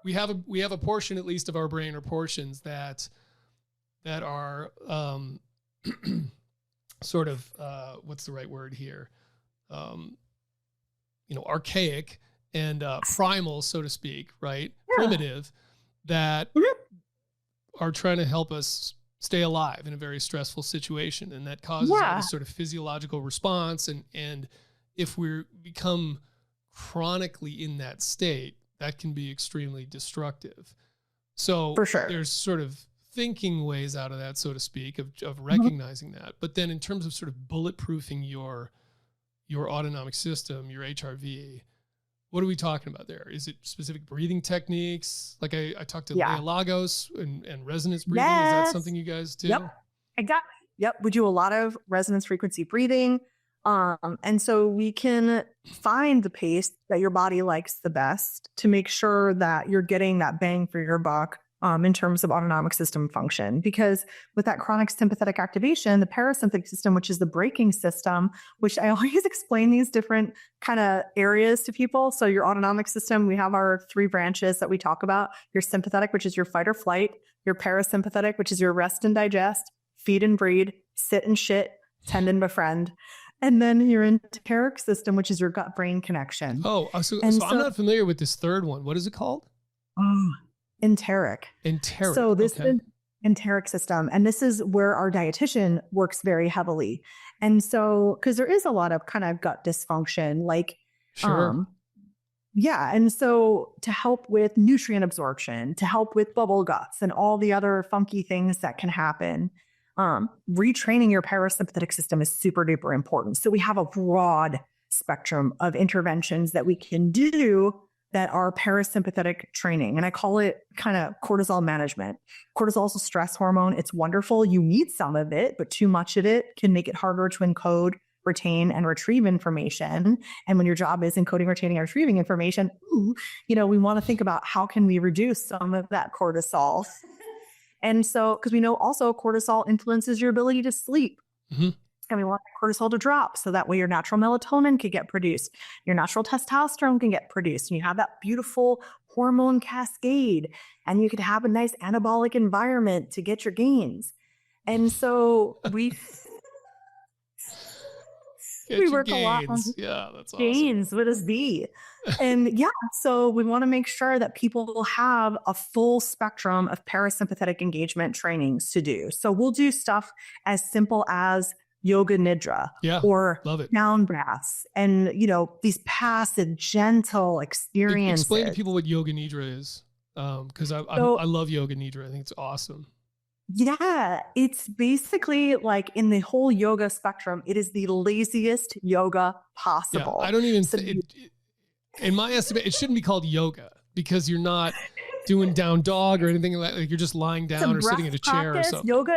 Speaker 6: we have a portion, at least, of our brain, or portions that are sort of what's the right word here? Archaic and primal, so to speak, right? Yeah. Primitive, that are trying to help us stay alive in a very stressful situation, and that causes all this sort of physiological response. And if we become chronically in that state, that can be extremely destructive. So
Speaker 7: for sure,
Speaker 6: there's sort of thinking ways out of that, so to speak, of recognizing that. But then in terms of sort of bulletproofing your autonomic system, your HRV, what are we talking about there? Is it specific breathing techniques? Like I talked to Leah Lagos and resonance breathing. Yes. Is that something you guys do?
Speaker 7: Yep. Exactly. Yep. We do a lot of resonance frequency breathing. And so we can find the pace that your body likes the best to make sure that you're getting that bang for your buck in terms of autonomic system function. Because with that chronic sympathetic activation, the parasympathetic system, which is the braking system, which I always explain these different kind of areas to people. So your autonomic system, we have our 3 branches that we talk about. Your sympathetic, which is your fight or flight. Your parasympathetic, which is your rest and digest, feed and breed, sit and shit, tend and befriend. And then your enteric system, which is your gut-brain connection.
Speaker 6: So I'm not familiar with this third one. What is it called?
Speaker 7: Enteric.
Speaker 6: Enteric.
Speaker 7: So this is enteric system. And this is where our dietitian works very heavily. And so, because there is a lot of kind of gut dysfunction, like,
Speaker 6: sure.
Speaker 7: And so to help with nutrient absorption, to help with bubble guts and all the other funky things that can happen, retraining your parasympathetic system is super duper important. So we have a broad spectrum of interventions that we can do that are parasympathetic training. And I call it kind of cortisol management. Cortisol is a stress hormone. It's wonderful. You need some of it, but too much of it can make it harder to encode, retain, and retrieve information. And when your job is encoding, retaining, and retrieving information, we want to think about how can we reduce some of that cortisol. And so, because we know also cortisol influences your ability to sleep. Mm-hmm. And we want cortisol to drop so that way your natural melatonin can get produced. Your natural testosterone can get produced. And you have that beautiful hormone cascade. And you could have a nice anabolic environment to get your gains. And so we work a lot on
Speaker 6: that's
Speaker 7: gains
Speaker 6: awesome.
Speaker 7: with a Z. And so we want to make sure that people will have a full spectrum of parasympathetic engagement trainings to do. So we'll do stuff as simple as yoga nidra or sound baths and, these passive, gentle experiences.
Speaker 6: Explain to people what yoga nidra is. Because I love yoga nidra. I think it's awesome.
Speaker 7: Yeah, it's basically like in the whole yoga spectrum, it is the laziest yoga possible.
Speaker 6: Yeah, I don't even in my estimate, it shouldn't be called yoga because you're not doing down dog or anything like that. Like you're just lying down or sitting in a chair or something.
Speaker 7: Yoga,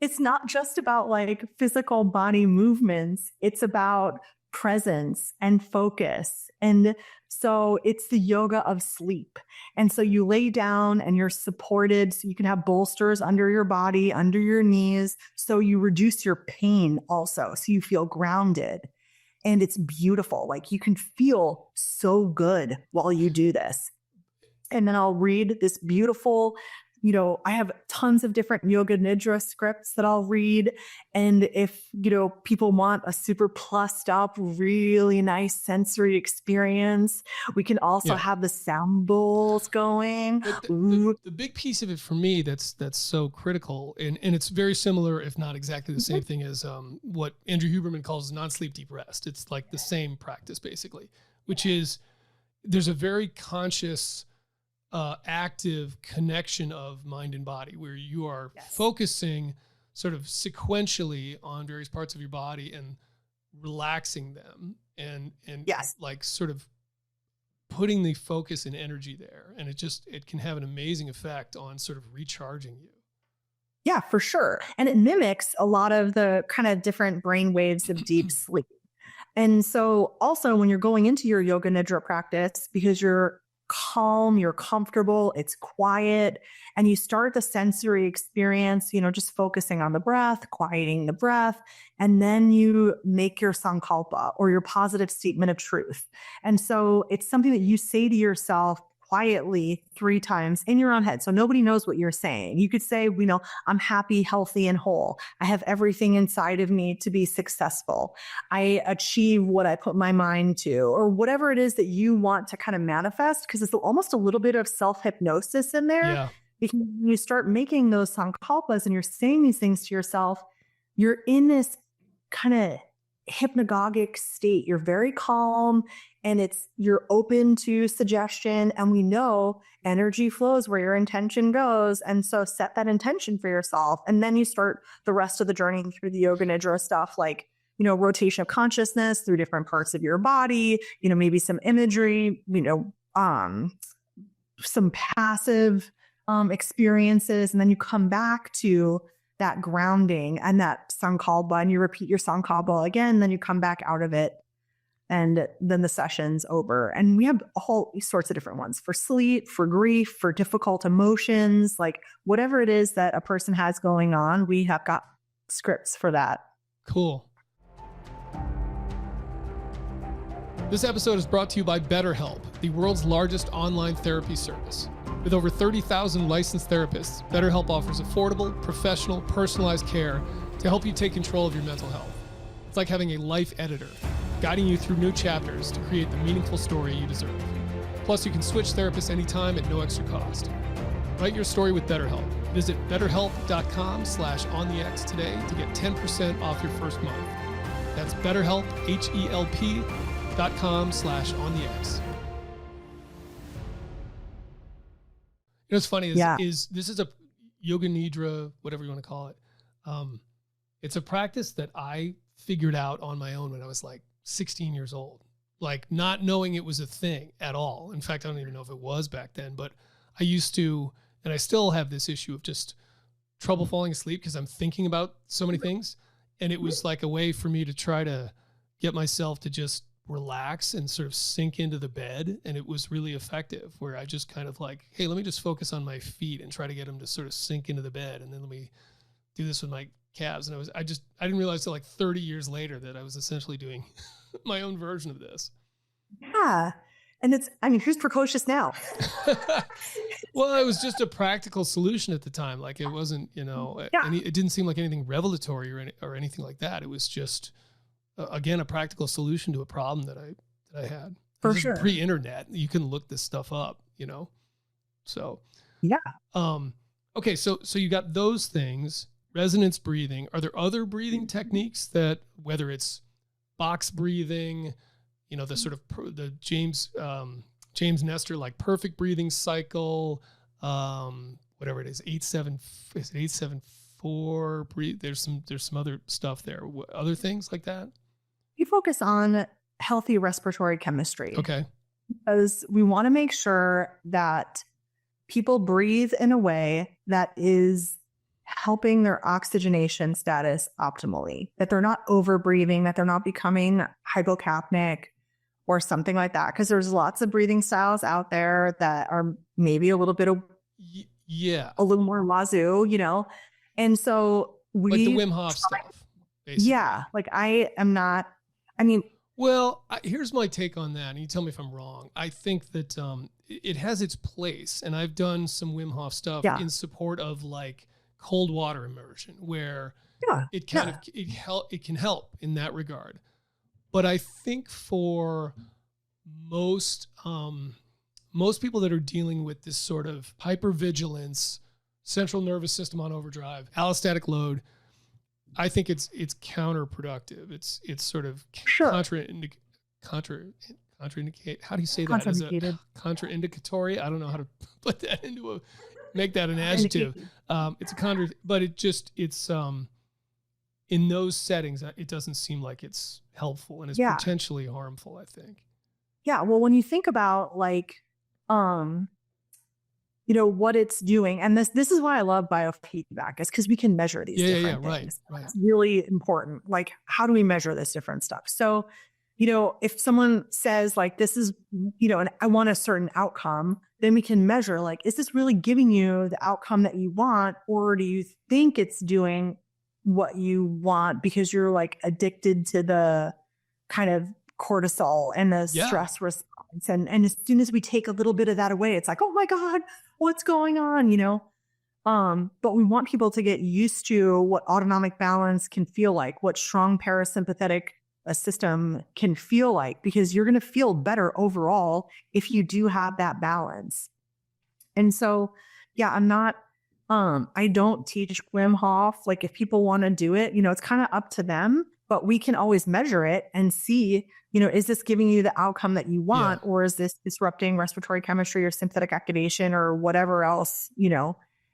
Speaker 7: it's not just about like physical body movements. It's about presence and focus. And so it's the yoga of sleep. And so you lay down and you're supported. So you can have bolsters under your body, under your knees. So you reduce your pain also. So you feel grounded. And it's beautiful. Like you can feel so good while you do this. And then I'll read this beautiful, I have tons of different yoga nidra scripts that I'll read. And if, people want a super plussed up, really nice sensory experience, we can also have the sound bowls going.
Speaker 6: The big piece of it for me that's so critical, and it's very similar, if not exactly the same thing as what Andrew Huberman calls non-sleep deep rest. It's like the same practice basically, which is there's a very conscious active connection of mind and body where you are focusing sort of sequentially on various parts of your body and relaxing them and like sort of putting the focus and energy there. And it can have an amazing effect on sort of recharging you.
Speaker 7: Yeah, for sure. And it mimics a lot of the kind of different brain waves of deep sleep. And so also when you're going into your yoga nidra practice, because you're calm, you're comfortable, it's quiet, and you start the sensory experience, just focusing on the breath, quieting the breath, and then you make your sankalpa or your positive statement of truth. And so it's something that you say to yourself quietly 3 times in your own head. So nobody knows what you're saying. You could say, I'm happy, healthy, and whole. I have everything inside of me to be successful. I achieve what I put my mind to, or whatever it is that you want to kind of manifest, because it's almost a little bit of self-hypnosis in there.
Speaker 6: Yeah.
Speaker 7: Because you start making those sankalpas and you're saying these things to yourself, you're in this kind of hypnagogic state. You're very calm and you're open to suggestion. And we know energy flows where your intention goes. And so set that intention for yourself. And then you start the rest of the journey through the yoga nidra stuff, like, rotation of consciousness through different parts of your body, maybe some imagery, some passive experiences. And then you come back to that grounding and that sankalpa, and you repeat your sankalpa again, then you come back out of it, and then the session's over. And we have a whole sorts of different ones for sleep, for grief, for difficult emotions, like whatever it is that a person has going on, we have got scripts for that.
Speaker 6: Cool. This episode is brought to you by BetterHelp, the world's largest online therapy service. With over 30,000 licensed therapists, BetterHelp offers affordable, professional, personalized care to help you take control of your mental health. It's like having a life editor, guiding you through new chapters to create the meaningful story you deserve. Plus, you can switch therapists anytime at no extra cost. Write your story with BetterHelp. Visit betterhelp.com/onthex today to get 10% off your first month. That's BetterHelp, HELP.com/onthex. What's funny is this is a yoga nidra, whatever you want to call it. It's a practice that I figured out on my own when I was like 16 years old, like not knowing it was a thing at all. In fact, I don't even know if it was back then, but I used to, and I still have this issue of just trouble falling asleep because I'm thinking about so many things. And it was like a way for me to try to get myself to just relax and sort of sink into the bed. And it was really effective, where I just kind of like, hey, let me just focus on my feet and try to get them to sort of sink into the bed. And then let me do this with my calves. And I didn't realize till like 30 years later that I was essentially doing my own version of this.
Speaker 7: Yeah. And who's precocious now?
Speaker 6: Well, it was just a practical solution at the time. Like it wasn't, it didn't seem like anything revelatory or anything like that. It was just, again, a practical solution to a problem that I had.
Speaker 7: For
Speaker 6: this
Speaker 7: sure.
Speaker 6: is pre-internet. You can look this stuff up, So
Speaker 7: yeah.
Speaker 6: Okay, so you got those things, resonance breathing. Are there other breathing techniques that, whether it's box breathing, the sort of the James Nestor, like perfect breathing cycle, whatever it is, 874 breathe. There's some other stuff there. Other things like that?
Speaker 7: We focus on healthy respiratory chemistry.
Speaker 6: Okay.
Speaker 7: Because we want to make sure that people breathe in a way that is helping their oxygenation status optimally, that they're not over breathing, that they're not becoming hypocapnic or something like that. Because there's lots of breathing styles out there that are maybe a little bit of, a little more wazoo, And so we
Speaker 6: like the Wim Hof stuff. Basically.
Speaker 7: Yeah. Like
Speaker 6: well, here's my take on that, and you tell me if I'm wrong. I think that it has its place, and I've done some Wim Hof stuff in support of like cold water immersion, where it can help in that regard. But I think for most people that are dealing with this sort of hypervigilance, central nervous system on overdrive, allostatic load, I think it's counterproductive. It's sort of contraindicate. How do you say that? Is it contraindicatory? I don't know how to put that make that an adjective. It's but it's in those settings, it doesn't seem like it's helpful, and it's potentially harmful, I think.
Speaker 7: Yeah. Well, when you think about like, what it's doing. And this is why I love biofeedback, is because we can measure these different things. Right. It's really important. Like, how do we measure this different stuff? So if someone says like, this is, and I want a certain outcome, then we can measure like, is this really giving you the outcome that you want? Or do you think it's doing what you want because you're like addicted to the kind of cortisol and the stress response? And as soon as we take a little bit of that away, it's like, oh my God, what's going on? But we want people to get used to what autonomic balance can feel like, what strong parasympathetic system can feel like, because you're going to feel better overall if you do have that balance. And so, I'm not, I don't teach Wim Hof. Like if people want to do it, it's kind of up to them, but we can always measure it and see, is this giving you the outcome that you want, or is this disrupting respiratory chemistry or sympathetic activation or whatever else,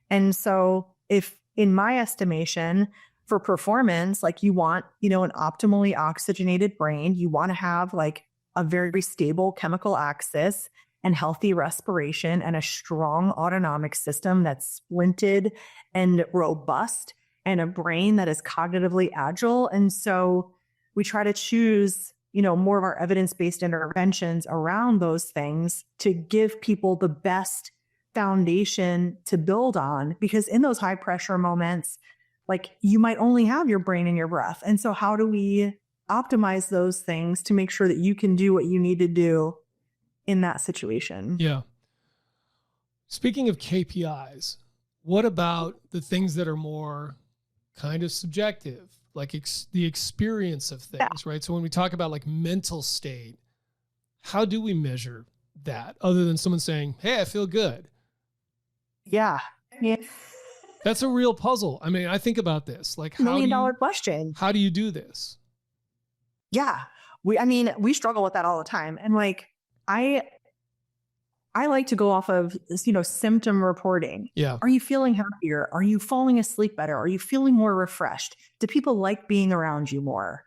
Speaker 7: And so if in my estimation, for performance, like you want, an optimally oxygenated brain, you want to have like a very stable chemical axis and healthy respiration and a strong autonomic system that's splinted and robust and a brain that is cognitively agile. And so we try to choose, more of our evidence-based interventions around those things to give people the best foundation to build on, because in those high pressure moments, like you might only have your brain and your breath. And so how do we optimize those things to make sure that you can do what you need to do in that situation?
Speaker 6: Yeah. Speaking of KPIs, what about the things that are more kind of subjective, like the experience of things, right? So when we talk about like mental state, how do we measure that other than someone saying, hey, I feel good?
Speaker 7: Yeah.
Speaker 6: That's a real puzzle. I mean, I think about this, like
Speaker 7: $1 million question.
Speaker 6: How do you do this?
Speaker 7: Yeah. We struggle with that all the time. And like, I like to go off of, symptom reporting.
Speaker 6: Yeah.
Speaker 7: Are you feeling happier? Are you falling asleep better? Are you feeling more refreshed? Do people like being around you more?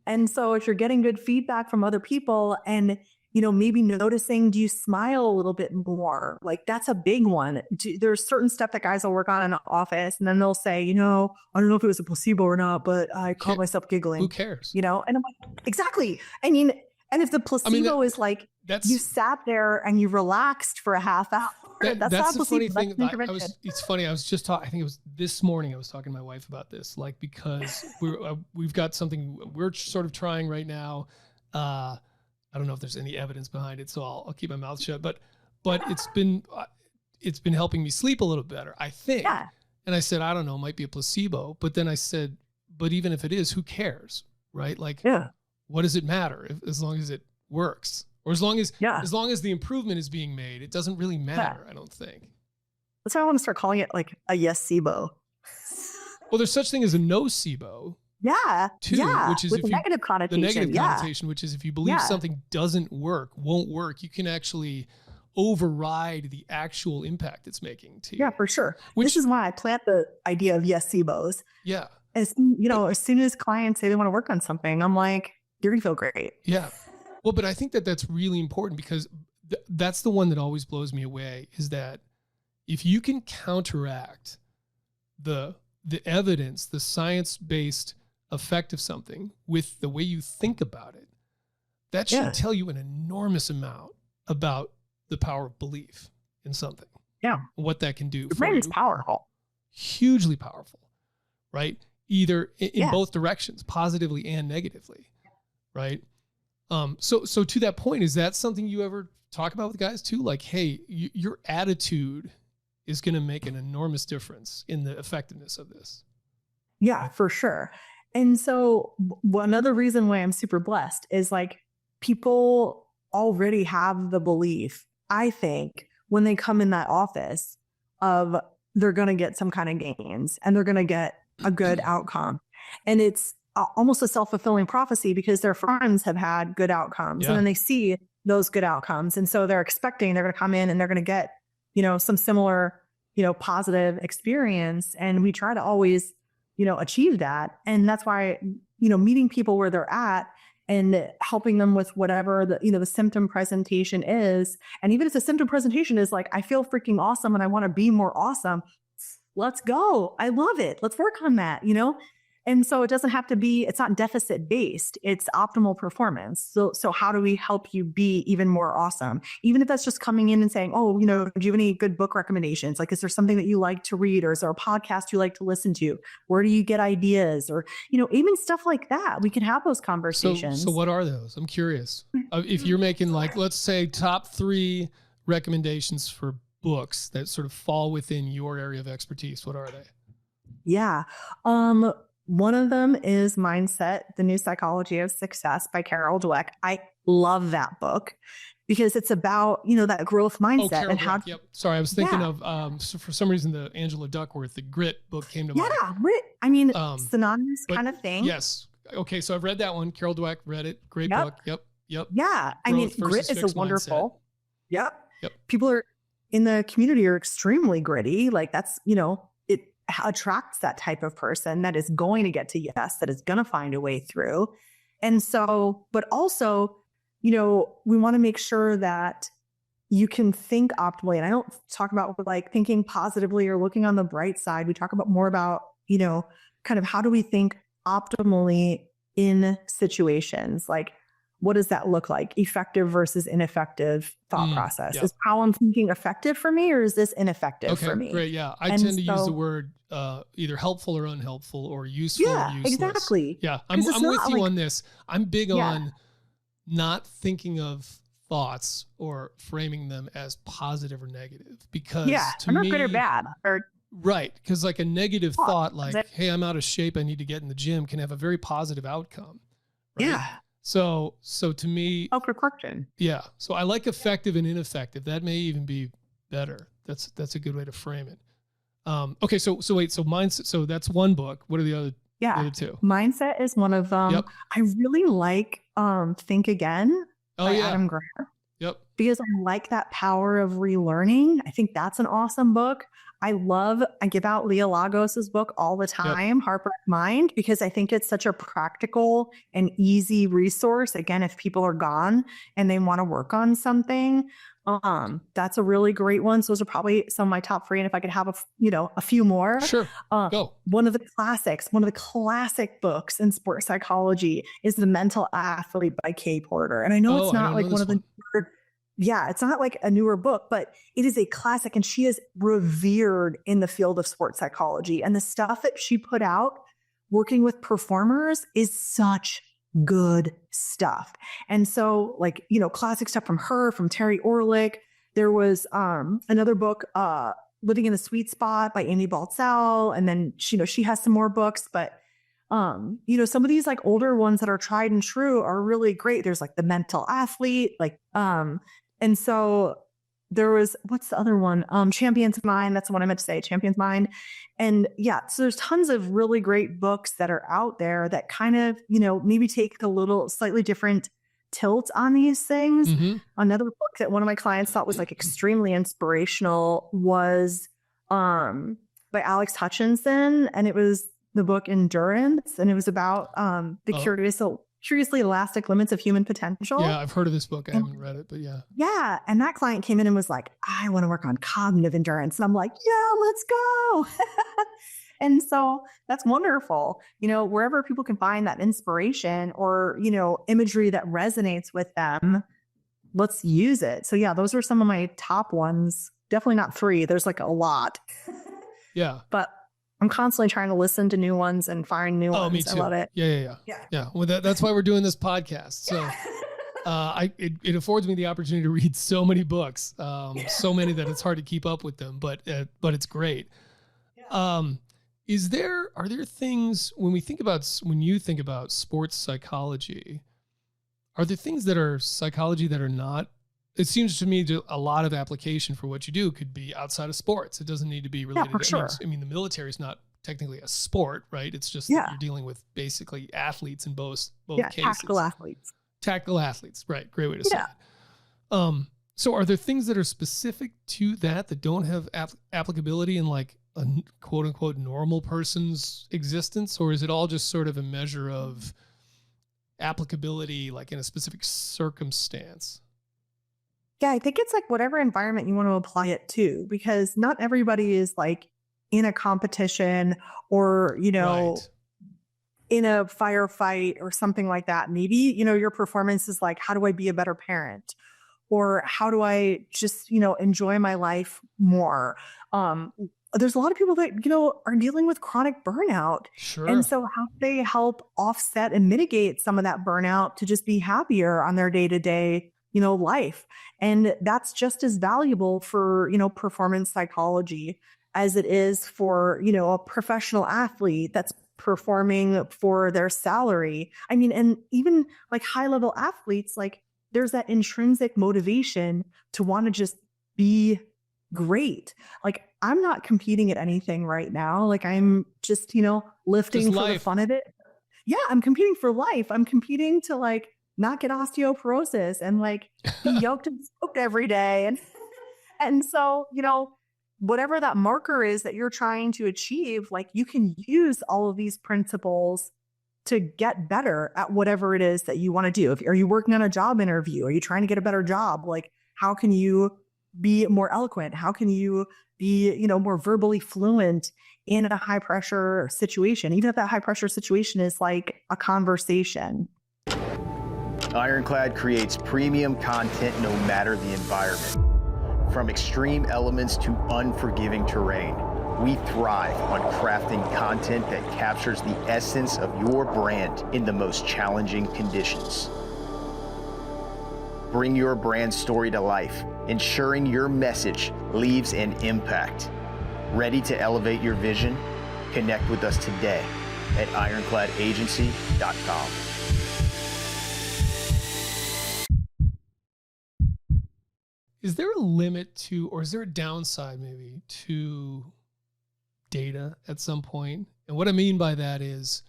Speaker 7: And so if you're getting good feedback from other people and, maybe noticing, do you smile a little bit more? Like that's a big one. There's certain stuff that guys will work on in the office and then they'll say, I don't know if it was a placebo or not, but I caught myself giggling.
Speaker 6: Who cares?
Speaker 7: And I'm like, exactly. I mean, and if the placebo is like, you sat there and you relaxed for a half hour, that's not
Speaker 6: the funny thing.
Speaker 7: It's
Speaker 6: funny. I was just talking, I think it was this morning I was talking to my wife about this, like, because we've got something we're sort of trying right now. I don't know if there's any evidence behind it, so I'll keep my mouth shut. But it's been helping me sleep a little better, I think.
Speaker 7: Yeah.
Speaker 6: And I said, I don't know, it might be a placebo. But then I said, but even if it is, who cares, right? Like, what does it matter as long as it works, or as long as the improvement is being made? It doesn't really matter, I don't think.
Speaker 7: That's why I want to start calling it like a yes-SIBO.
Speaker 6: Well, there's such thing as a no-SIBO.
Speaker 7: Yeah.
Speaker 6: Too, which is
Speaker 7: with the negative connotation.
Speaker 6: The negative connotation, which is if you believe something won't work, you can actually override the actual impact it's making to you.
Speaker 7: Yeah, for sure. This is why I plant the idea of yes-SIBOs.
Speaker 6: Yeah.
Speaker 7: As soon as clients say they want to work on something, I'm like, you're going to feel great.
Speaker 6: Yeah. Well, but I think that that's really important, because that's the one that always blows me away, is that if you can counteract the evidence, the science-based effect of something with the way you think about it, that should tell you an enormous amount about the power of belief in something.
Speaker 7: Yeah.
Speaker 6: What that can do.
Speaker 7: The brain is powerful.
Speaker 6: Hugely powerful, right? Either in both directions, positively and negatively, right? So to that point, is that something you ever talk about with guys too? Like, hey, your attitude is going to make an enormous difference in the effectiveness of this.
Speaker 7: Yeah, for sure. And so another reason why I'm super blessed is like people already have the belief, I think, when they come in that office of they're going to get some kind of gains and they're going to get a good outcome. And it's almost a self-fulfilling prophecy because their friends have had good outcomes and then they see those good outcomes. And so they're expecting they're going to come in and they're going to get, some similar, positive experience. And we try to always achieve that. And that's why, meeting people where they're at and helping them with whatever the symptom presentation is. And even if the symptom presentation is like, I feel freaking awesome and I want to be more awesome, let's go. I love it. Let's work on that, And so it doesn't have to be, it's not deficit based, it's optimal performance. So how do we help you be even more awesome? Even if that's just coming in and saying, oh, do you have any good book recommendations? Like, is there something that you like to read, or is there a podcast you like to listen to? Where do you get ideas? Or, even stuff like that. We can have those conversations.
Speaker 6: So what are those? I'm curious. If you're making let's say top 3 recommendations for books that sort of fall within your area of expertise, what are they?
Speaker 7: Yeah. One of them is Mindset, The New Psychology of Success by Carol Dweck. I love that book because it's about, that growth mindset
Speaker 6: Carol
Speaker 7: and
Speaker 6: Dweck,
Speaker 7: how.
Speaker 6: Yep. Sorry, I was thinking of, so for some reason, the Angela Duckworth, the Grit book came to mind.
Speaker 7: Yeah, Grit. I mean, synonymous kind of thing.
Speaker 6: Yes. Okay. So I've read that one. Carol Dweck, read it. Great book. Yep.
Speaker 7: Yeah. I mean, Grit is a wonderful.
Speaker 6: Mindset.
Speaker 7: Yep. People are in the community are extremely gritty. Like that's, it attracts that type of person that is going to get to yes, that is going to find a way through. And so, but also, we want to make sure that you can think optimally. And I don't talk about thinking positively or looking on the bright side. We talk about more about, kind of how do we think optimally in situations? Like, what does that look like? Effective versus ineffective thought process.
Speaker 6: Yeah.
Speaker 7: Is how I'm thinking effective for me, or is this ineffective for me?
Speaker 6: Okay, great. Yeah. I tend to use the word either helpful or unhelpful, or useful or useless.
Speaker 7: Exactly.
Speaker 6: Yeah. I'm with you on this. I'm big on not thinking of thoughts or framing them as positive or negative, because to
Speaker 7: I'm not
Speaker 6: me,
Speaker 7: good or bad.
Speaker 6: Right. Because a negative thought hey, I'm out of shape, I need to get in the gym, can have a very positive outcome. Right? Yeah. So to me,
Speaker 7: good question.
Speaker 6: Yeah. So I like effective and ineffective. That may even be better. That's a good way to frame it. Okay. So wait. So mindset. So that's one book. What are the other?
Speaker 7: Yeah.
Speaker 6: The other 2?
Speaker 7: Mindset is one of them. Yep. I really like Think Again by Adam Grant.
Speaker 6: Yep.
Speaker 7: Because I like that power of relearning. I think that's an awesome book. I give out Leah Lagos's book all the time, Harper Mind, because I think it's such a practical and easy resource. Again, if people are gone and they want to work on something, that's a really great one. So those are probably some of my top 3. And if I could have a few more,
Speaker 6: sure, go. One of
Speaker 7: the classic books in sports psychology is The Mental Athlete by Kay Porter. And I know it's not one of the it's not like a newer book, but it is a classic, and she is revered in the field of sports psychology. And the stuff that she put out working with performers is such good stuff. And so classic stuff from her, from Terry Orlick. There was another book, Living in the Sweet Spot by Amy Baltzell. And then, she has some more books, but some of these older ones that are tried and true are really great. There's The Mental Athlete, and so there was, what's the other one? Champion's Mind. That's the one I meant to say, Champion's Mind. And so there's tons of really great books that are out there that kind of, maybe take the little slightly different tilt on these things. Mm-hmm. Another book that one of my clients thought was extremely inspirational was by Alex Hutchinson. And it was the book Endurance. And it was about curiously elastic limits of human potential.
Speaker 6: Yeah, I've heard of this book. I haven't read it, but yeah.
Speaker 7: Yeah. And that client came in and was like, I want to work on cognitive endurance. And I'm like, yeah, let's go. And so that's wonderful. Wherever people can find that inspiration or, imagery that resonates with them, let's use it. So yeah, those are some of my top ones. Definitely not 3. There's a lot.
Speaker 6: Yeah.
Speaker 7: But I'm constantly trying to listen to new ones and find new ones.
Speaker 6: Me too.
Speaker 7: I love it.
Speaker 6: Yeah. Well, that's why we're doing this podcast. So it affords me the opportunity to read so many books, so many that it's hard to keep up with them, but it's great. Are there things when you think about sports psychology, are there things that are psychology that are not? It seems to me a lot of application for what you do could be outside of sports. It doesn't need to be related.
Speaker 7: For sure.
Speaker 6: I mean, the military is not technically a sport, right? It's just that you're dealing with basically athletes in both cases. Tactical athletes, right? Great way to say it. So are there things that are specific to that don't have applicability in a quote unquote normal person's existence, or is it all just sort of a measure of applicability in a specific circumstance?
Speaker 7: Yeah, I think it's whatever environment you want to apply it to, because not everybody is in a competition or,
Speaker 6: right.
Speaker 7: in a firefight or something like that. Maybe, your performance is like, how do I be a better parent? Or how do I just, enjoy my life more? There's a lot of people that, are dealing with chronic burnout.
Speaker 6: Sure.
Speaker 7: And so how do they help offset and mitigate some of that burnout to just be happier on their day-to-day, life? And that's just as valuable for, performance psychology as it is for, a professional athlete that's performing for their salary. I mean, and even like high-level athletes, like there's that intrinsic motivation to want to just be great. Like I'm not competing at anything right now. Like I'm just, lifting
Speaker 6: Just
Speaker 7: for
Speaker 6: life.
Speaker 7: the fun of it. Yeah, I'm competing for life. I'm competing to like not get osteoporosis and like be yoked and smoked every day. And so, whatever that marker is that you're trying to achieve, like you can use all of these principles to get better at whatever it is that you want to do. Are you working on a job interview? Are you trying to get a better job? Like, how can you be more eloquent? How can you be, more verbally fluent in a high pressure situation? Even if that high pressure situation is like a conversation.
Speaker 4: IRONCLAD creates premium content no matter the environment. From extreme elements to unforgiving terrain, we thrive on crafting content that captures the essence of your brand in the most challenging conditions. Bring your brand story to life, ensuring your message leaves an impact. Ready to elevate your vision? Connect with us today at ironcladagency.com.
Speaker 6: Is there a limit to, or is there a downside maybe to data at some point? And what I mean by that is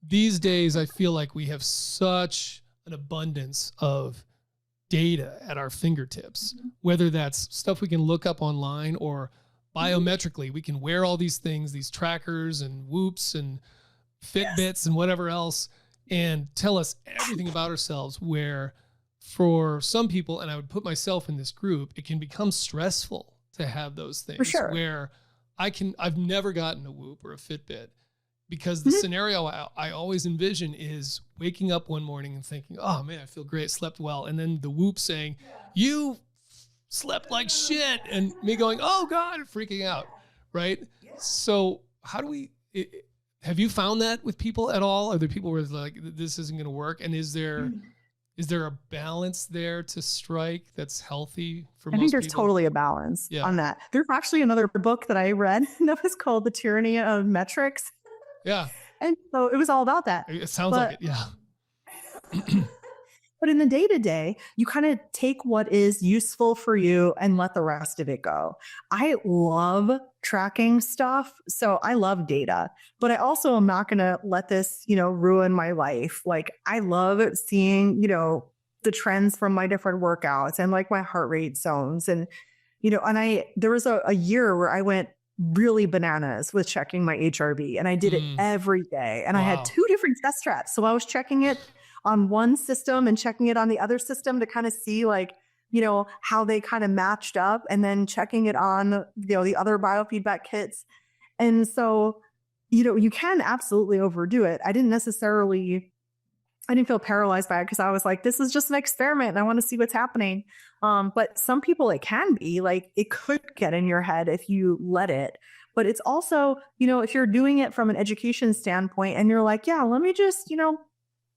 Speaker 6: these days, I feel like we have such an abundance of data at our fingertips, whether that's stuff we can look up online or biometrically. We can wear all these things, these trackers and Whoops and Fitbits and whatever else, and tell us everything about ourselves, where for some people, and I would put myself in this group, it can become stressful to have those things.
Speaker 7: For sure.
Speaker 6: Where I've never gotten a Whoop or a Fitbit, because the scenario I always envision is waking up one morning and thinking, oh man, I feel great, slept well. And then the Whoop saying, you slept like shit. And me going, oh God, freaking out. Right. So how do we, have you found that with people at all? Are there people where it's like, this isn't going to work? And is there a balance there to strike that's healthy for most people?
Speaker 7: I think there's totally a balance on that. There's actually another book that I read that was called The Tyranny of Metrics.
Speaker 6: Yeah.
Speaker 7: And so it was all about that.
Speaker 6: It sounds like it. Yeah.
Speaker 7: But in the day-to-day, you kind of take what is useful for you and let the rest of it go. I love tracking stuff. So I love data, but I also am not going to let this, ruin my life. Like I love seeing, the trends from my different workouts and like my heart rate zones. And, there was a year where I went really bananas with checking my HRV, and I did it every day. And I had 2 different test straps. So I was checking it on one system and checking it on the other system to kind of see like, how they kind of matched up, and then checking it on, the other biofeedback kits. And so, you can absolutely overdo it. I didn't feel paralyzed by it because I was like, this is just an experiment and I want to see what's happening. But some people, it can be like, it could get in your head if you let it. But it's also, if you're doing it from an education standpoint and you're like, yeah, let me just,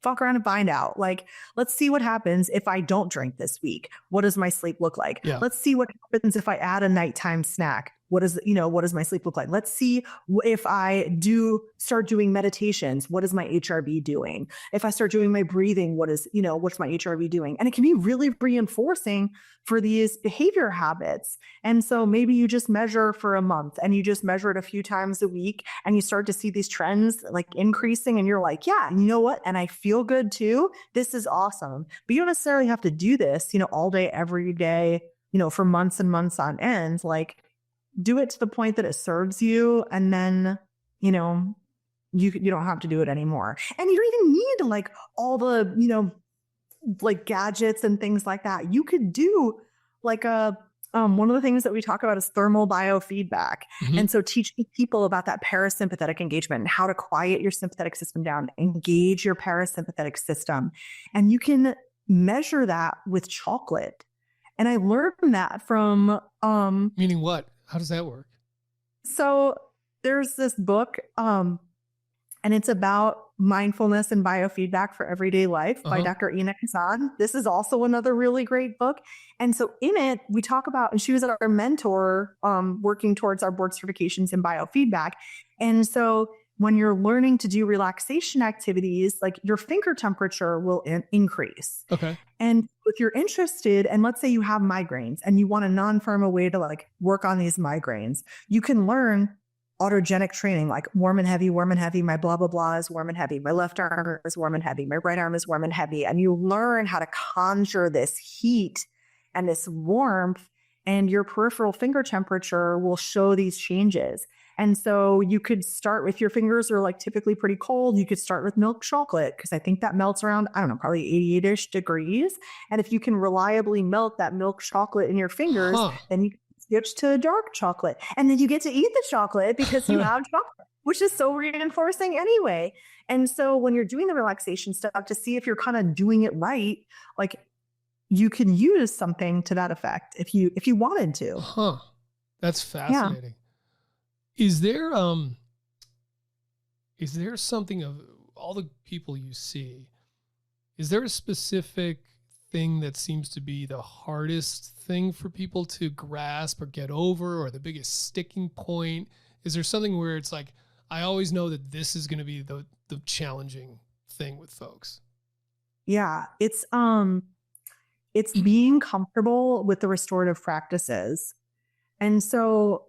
Speaker 7: fuck around and find out. Like, let's see what happens if I don't drink this week. What does my sleep look like?
Speaker 6: Yeah.
Speaker 7: Let's see what happens if I add a nighttime snack. What does my sleep look like? Let's see if I do start doing meditations. What is my HRV doing? If I start doing my breathing, what's my HRV doing? And it can be really reinforcing for these behavior habits. And so maybe you just measure for a month and you just measure it a few times a week and you start to see these trends like increasing, and you're like, yeah, you know what? And I feel good too. This is awesome. But you don't necessarily have to do this, all day, every day, for months and months on end. Like, do it to the point that it serves you, and then, you don't have to do it anymore. And you don't even need like all the, like gadgets and things like that. You could do like a one of the things that we talk about is thermal biofeedback.
Speaker 6: Mhm.
Speaker 7: And so teaching people about that parasympathetic engagement and how to quiet your sympathetic system down, engage your parasympathetic system. And you can measure that with chocolate. And I learned that from,
Speaker 6: Meaning what? How does that work?
Speaker 7: so there's this book, and it's about mindfulness and biofeedback for everyday life by Dr. Ina Kazan. This is also another really great book. And so in it, we talk about, and she was our mentor, working towards our board certifications in biofeedback. And so when you're learning to do relaxation activities, like your finger temperature will increase.
Speaker 6: Okay.
Speaker 7: And if you're interested, and let's say you have migraines and you want a non-pharma way to like work on these migraines, you can learn autogenic training, like warm and heavy, warm and heavy. My blah, blah, blah is warm and heavy. My left arm is warm and heavy. My right arm is warm and heavy. And you learn how to conjure this heat and this warmth, and your peripheral finger temperature will show these changes. And so you could start with, your fingers are like typically pretty cold. You could start with milk chocolate, because I think that melts around, I don't know, probably 88-ish degrees. And if you can reliably melt that milk chocolate in your fingers, then you can switch to dark chocolate. And then you get to eat the chocolate because you have chocolate, which is so reinforcing anyway. And so when you're doing the relaxation stuff, to see if you're kind of doing it right, like you can use something to that effect if you wanted to.
Speaker 6: Huh. That's fascinating. Yeah. Is there something of all the people you see, is there a specific thing that seems to be the hardest thing for people to grasp or get over, or the biggest sticking point? Is there something where it's like, I always know that this is going to be the challenging thing with folks?
Speaker 7: Yeah, it's being comfortable with the restorative practices. And so,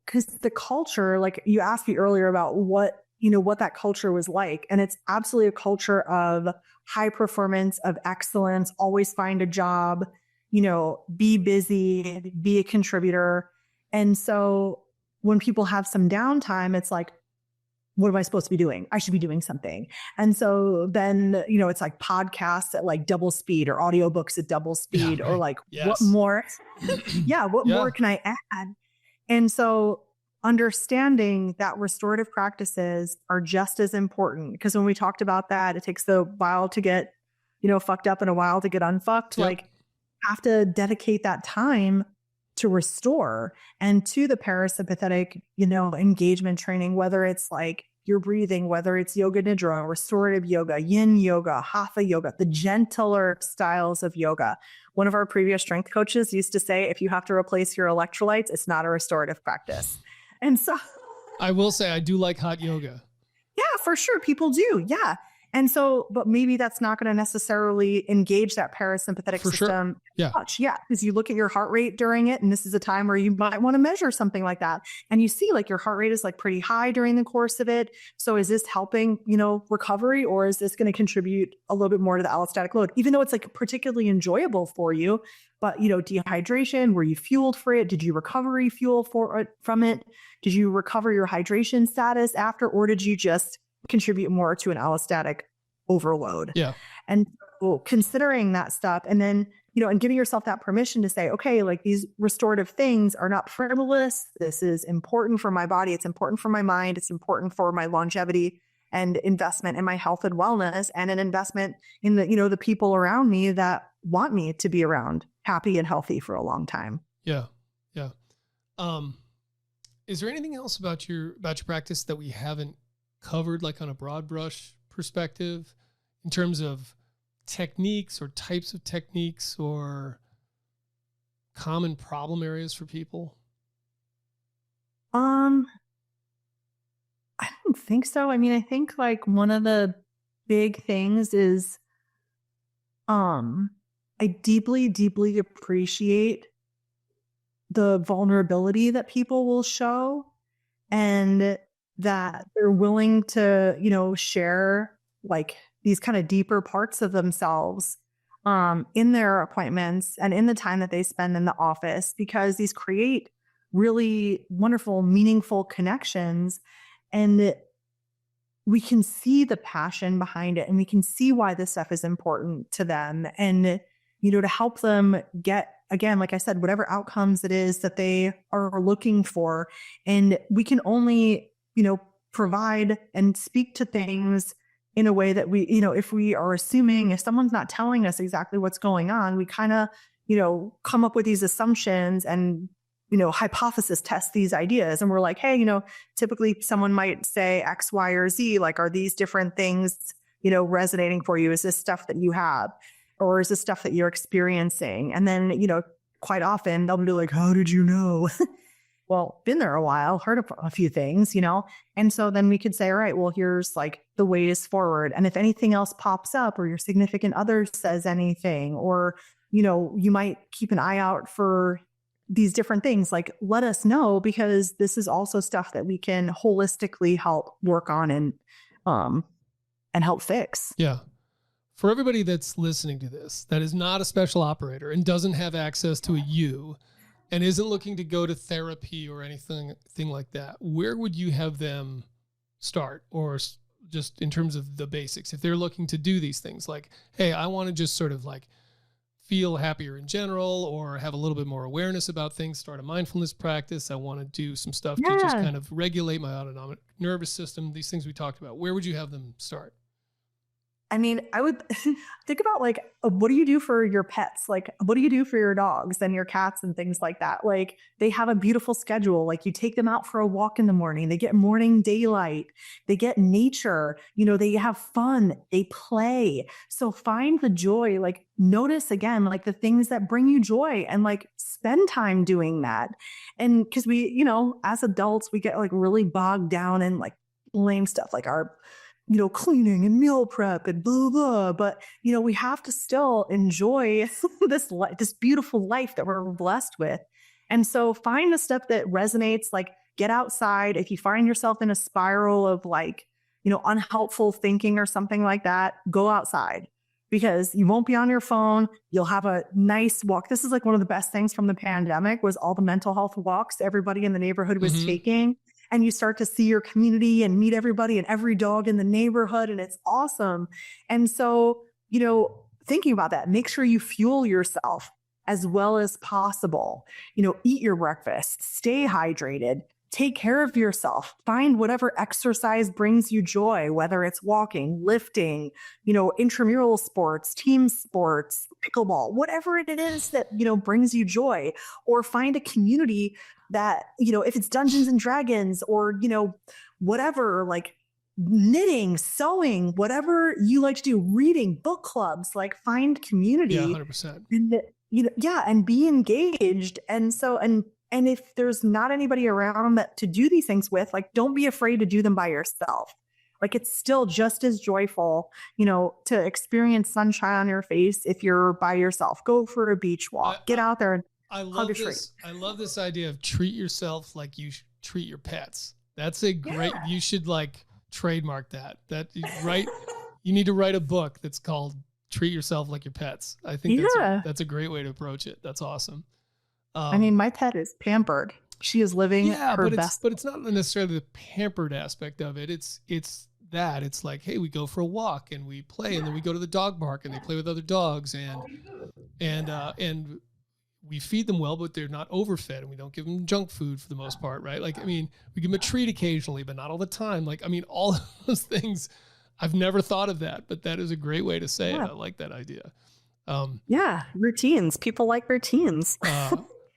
Speaker 7: because the culture, like you asked me earlier about what that culture was like. And it's absolutely a culture of high performance, of excellence, always find a job, be busy, be a contributor. And so when people have some downtime, it's like, what am I supposed to be doing? I should be doing something. And so then, it's like podcasts at like double speed, or audiobooks at double speed, or like, what more? What more can I add? And so understanding that restorative practices are just as important, because when we talked about that, it takes a while to get, fucked up and a while to get unfucked.
Speaker 6: Yep.
Speaker 7: Like, have to dedicate that time to restore, and to the parasympathetic, engagement training, whether it's like your breathing, whether it's yoga nidra, restorative yoga, yin yoga, hatha yoga, the gentler styles of yoga. One of our previous strength coaches used to say, if you have to replace your electrolytes, it's not a restorative practice. And so
Speaker 6: I will say, I do like hot yoga.
Speaker 7: Yeah, for sure. People do. Yeah. And so, but maybe that's not going to necessarily engage that parasympathetic
Speaker 6: For
Speaker 7: system.
Speaker 6: sure. Yeah.
Speaker 7: Much. Yeah. Because you look at your heart rate during it, and this is a time where you might want to measure something like that. And you see like your heart rate is like pretty high during the course of it. So is this helping, recovery, or is this going to contribute a little bit more to the allostatic load, even though it's like particularly enjoyable for you? But, dehydration, were you fueled for it? Did you recovery fuel from it? Did you recover your hydration status after, or did you just contribute more to an allostatic overload?
Speaker 6: Yeah.
Speaker 7: And so considering that stuff, and then, and giving yourself that permission to say, okay, like these restorative things are not frivolous. This is important for my body. It's important for my mind. It's important for my longevity and investment in my health and wellness, and an investment in the, the people around me that want me to be around happy and healthy for a long time.
Speaker 6: Yeah. Yeah. Is there anything else about your practice that we haven't covered, like on a broad brush perspective, in terms of techniques or types of techniques or common problem areas for people?
Speaker 7: I don't think so. I mean, I think like one of the big things is, I deeply, deeply appreciate the vulnerability that people will show, and that they're willing to, share like these kind of deeper parts of themselves in their appointments and in the time that they spend in the office, because these create really wonderful, meaningful connections. And we can see the passion behind it, and we can see why this stuff is important to them. And, to help them get again, like I said, whatever outcomes it is that they are looking for. And we can only, provide and speak to things in a way that we, if we are assuming, if someone's not telling us exactly what's going on, we kind of, come up with these assumptions and, hypothesis test these ideas. And we're like, hey, typically someone might say X, Y, or Z, like, are these different things, resonating for you? Is this stuff that you have? Or is this stuff that you're experiencing? And then, quite often they'll be like, how did you know? Well, been there a while, heard a few things, And so then we could say, all right, well, here's like the ways forward. And if anything else pops up or your significant other says anything, or, you might keep an eye out for these different things, like let us know, because this is also stuff that we can holistically help work on and help fix.
Speaker 6: Yeah. For everybody that's listening to this, that is not a special operator and doesn't have access to a U and isn't looking to go to therapy or anything like that, where would you have them start? Or just in terms of the basics, if they're looking to do these things like, hey, I want to just sort of like feel happier in general or have a little bit more awareness about things, start a mindfulness practice. I want to do some stuff to just kind of regulate my autonomic nervous system, these things we talked about. Where would you have them start?
Speaker 7: I mean, I would think about like, what do you do for your pets? Like, what do you do for your dogs and your cats and things like that? Like, they have a beautiful schedule. Like, you take them out for a walk in the morning. They get morning daylight. They get nature. They have fun. They play. So find the joy. Like, notice again, like the things that bring you joy and like spend time doing that. And because we, as adults, we get like really bogged down in like lame stuff, like our cleaning and meal prep and blah, blah. But, we have to still enjoy this beautiful life that we're blessed with. And so find the stuff that resonates, like get outside. If you find yourself in a spiral of like, unhelpful thinking or something like that, go outside because you won't be on your phone. You'll have a nice walk. This is like one of the best things from the pandemic was all the mental health walks everybody in the neighborhood was taking. And you start to see your community and meet everybody and every dog in the neighborhood. And it's awesome. And so, thinking about that, make sure you fuel yourself as well as possible. Eat your breakfast, stay hydrated, take care of yourself, find whatever exercise brings you joy, whether it's walking, lifting, intramural sports, team sports, pickleball, whatever it is that, brings you joy, or find a community that, if it's Dungeons and Dragons or, whatever, like knitting, sewing, whatever you like to do, reading, book clubs, like find community.
Speaker 6: Yeah, 100%.
Speaker 7: And, and be engaged. And so, and if there's not anybody around that to do these things with, like, don't be afraid to do them by yourself. Like, it's still just as joyful, to experience sunshine on your face if you're by yourself. Go for a beach walk, get out there and hug a tree.
Speaker 6: I love this idea of treat yourself like you treat your pets. That's a great, you should like trademark that. You need to write a book that's called Treat Yourself Like Your Pets. I think that's a great way to approach it. That's awesome.
Speaker 7: I mean, my pet is pampered. She is living her best.
Speaker 6: But it's not necessarily the pampered aspect of it. It's like, hey, we go for a walk and we play, and then we go to the dog park and they play with other dogs, and we feed them well, but they're not overfed, and we don't give them junk food for the most part, right? Like, I mean, we give them a treat occasionally, but not all the time. Like, I mean, all of those things. I've never thought of that, but that is a great way to say it. I like that idea.
Speaker 7: Routines. People like routines.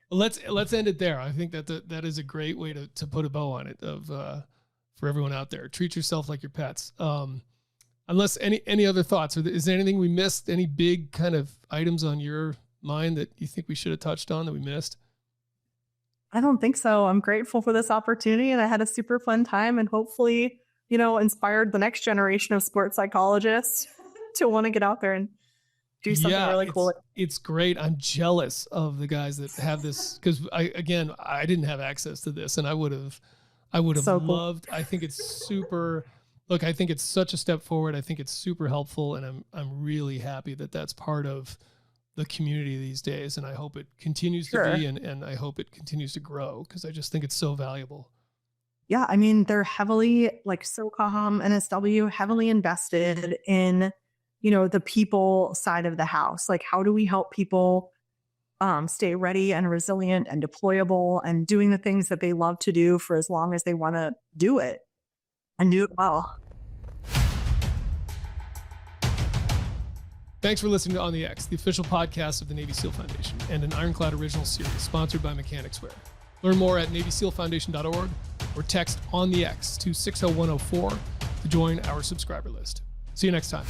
Speaker 6: Let's end it there. I think that is a great way to put a bow on it for everyone out there. Treat yourself like your pets. Unless any other thoughts, or is there anything we missed? Any big kind of items on your mind that you think we should have touched on that we missed?
Speaker 7: I don't think so. I'm grateful for this opportunity, and I had a super fun time, and hopefully, inspired the next generation of sports psychologists to want to get out there and do something really cool.
Speaker 6: It's great. I'm jealous of the guys that have this, because I didn't have access to this, and I would have so loved. Cool. I think it's super. Look, I think it's such a step forward. I think it's super helpful, and I'm really happy that that's part of the community these days, and I hope it continues to be, and I hope it continues to grow, because I just think it's so valuable.
Speaker 7: Yeah, I mean, they're heavily, like SOCOM, NSW, heavily invested in, the people side of the house. Like, how do we help people stay ready and resilient and deployable and doing the things that they love to do for as long as they want to do it and do it well.
Speaker 6: Thanks for listening to On the X, the official podcast of the Navy SEAL Foundation and an Ironclad original series sponsored by Mechanix Wear. Learn more at NavySEALFoundation.org or text On the X to 60104 to join our subscriber list. See you next time.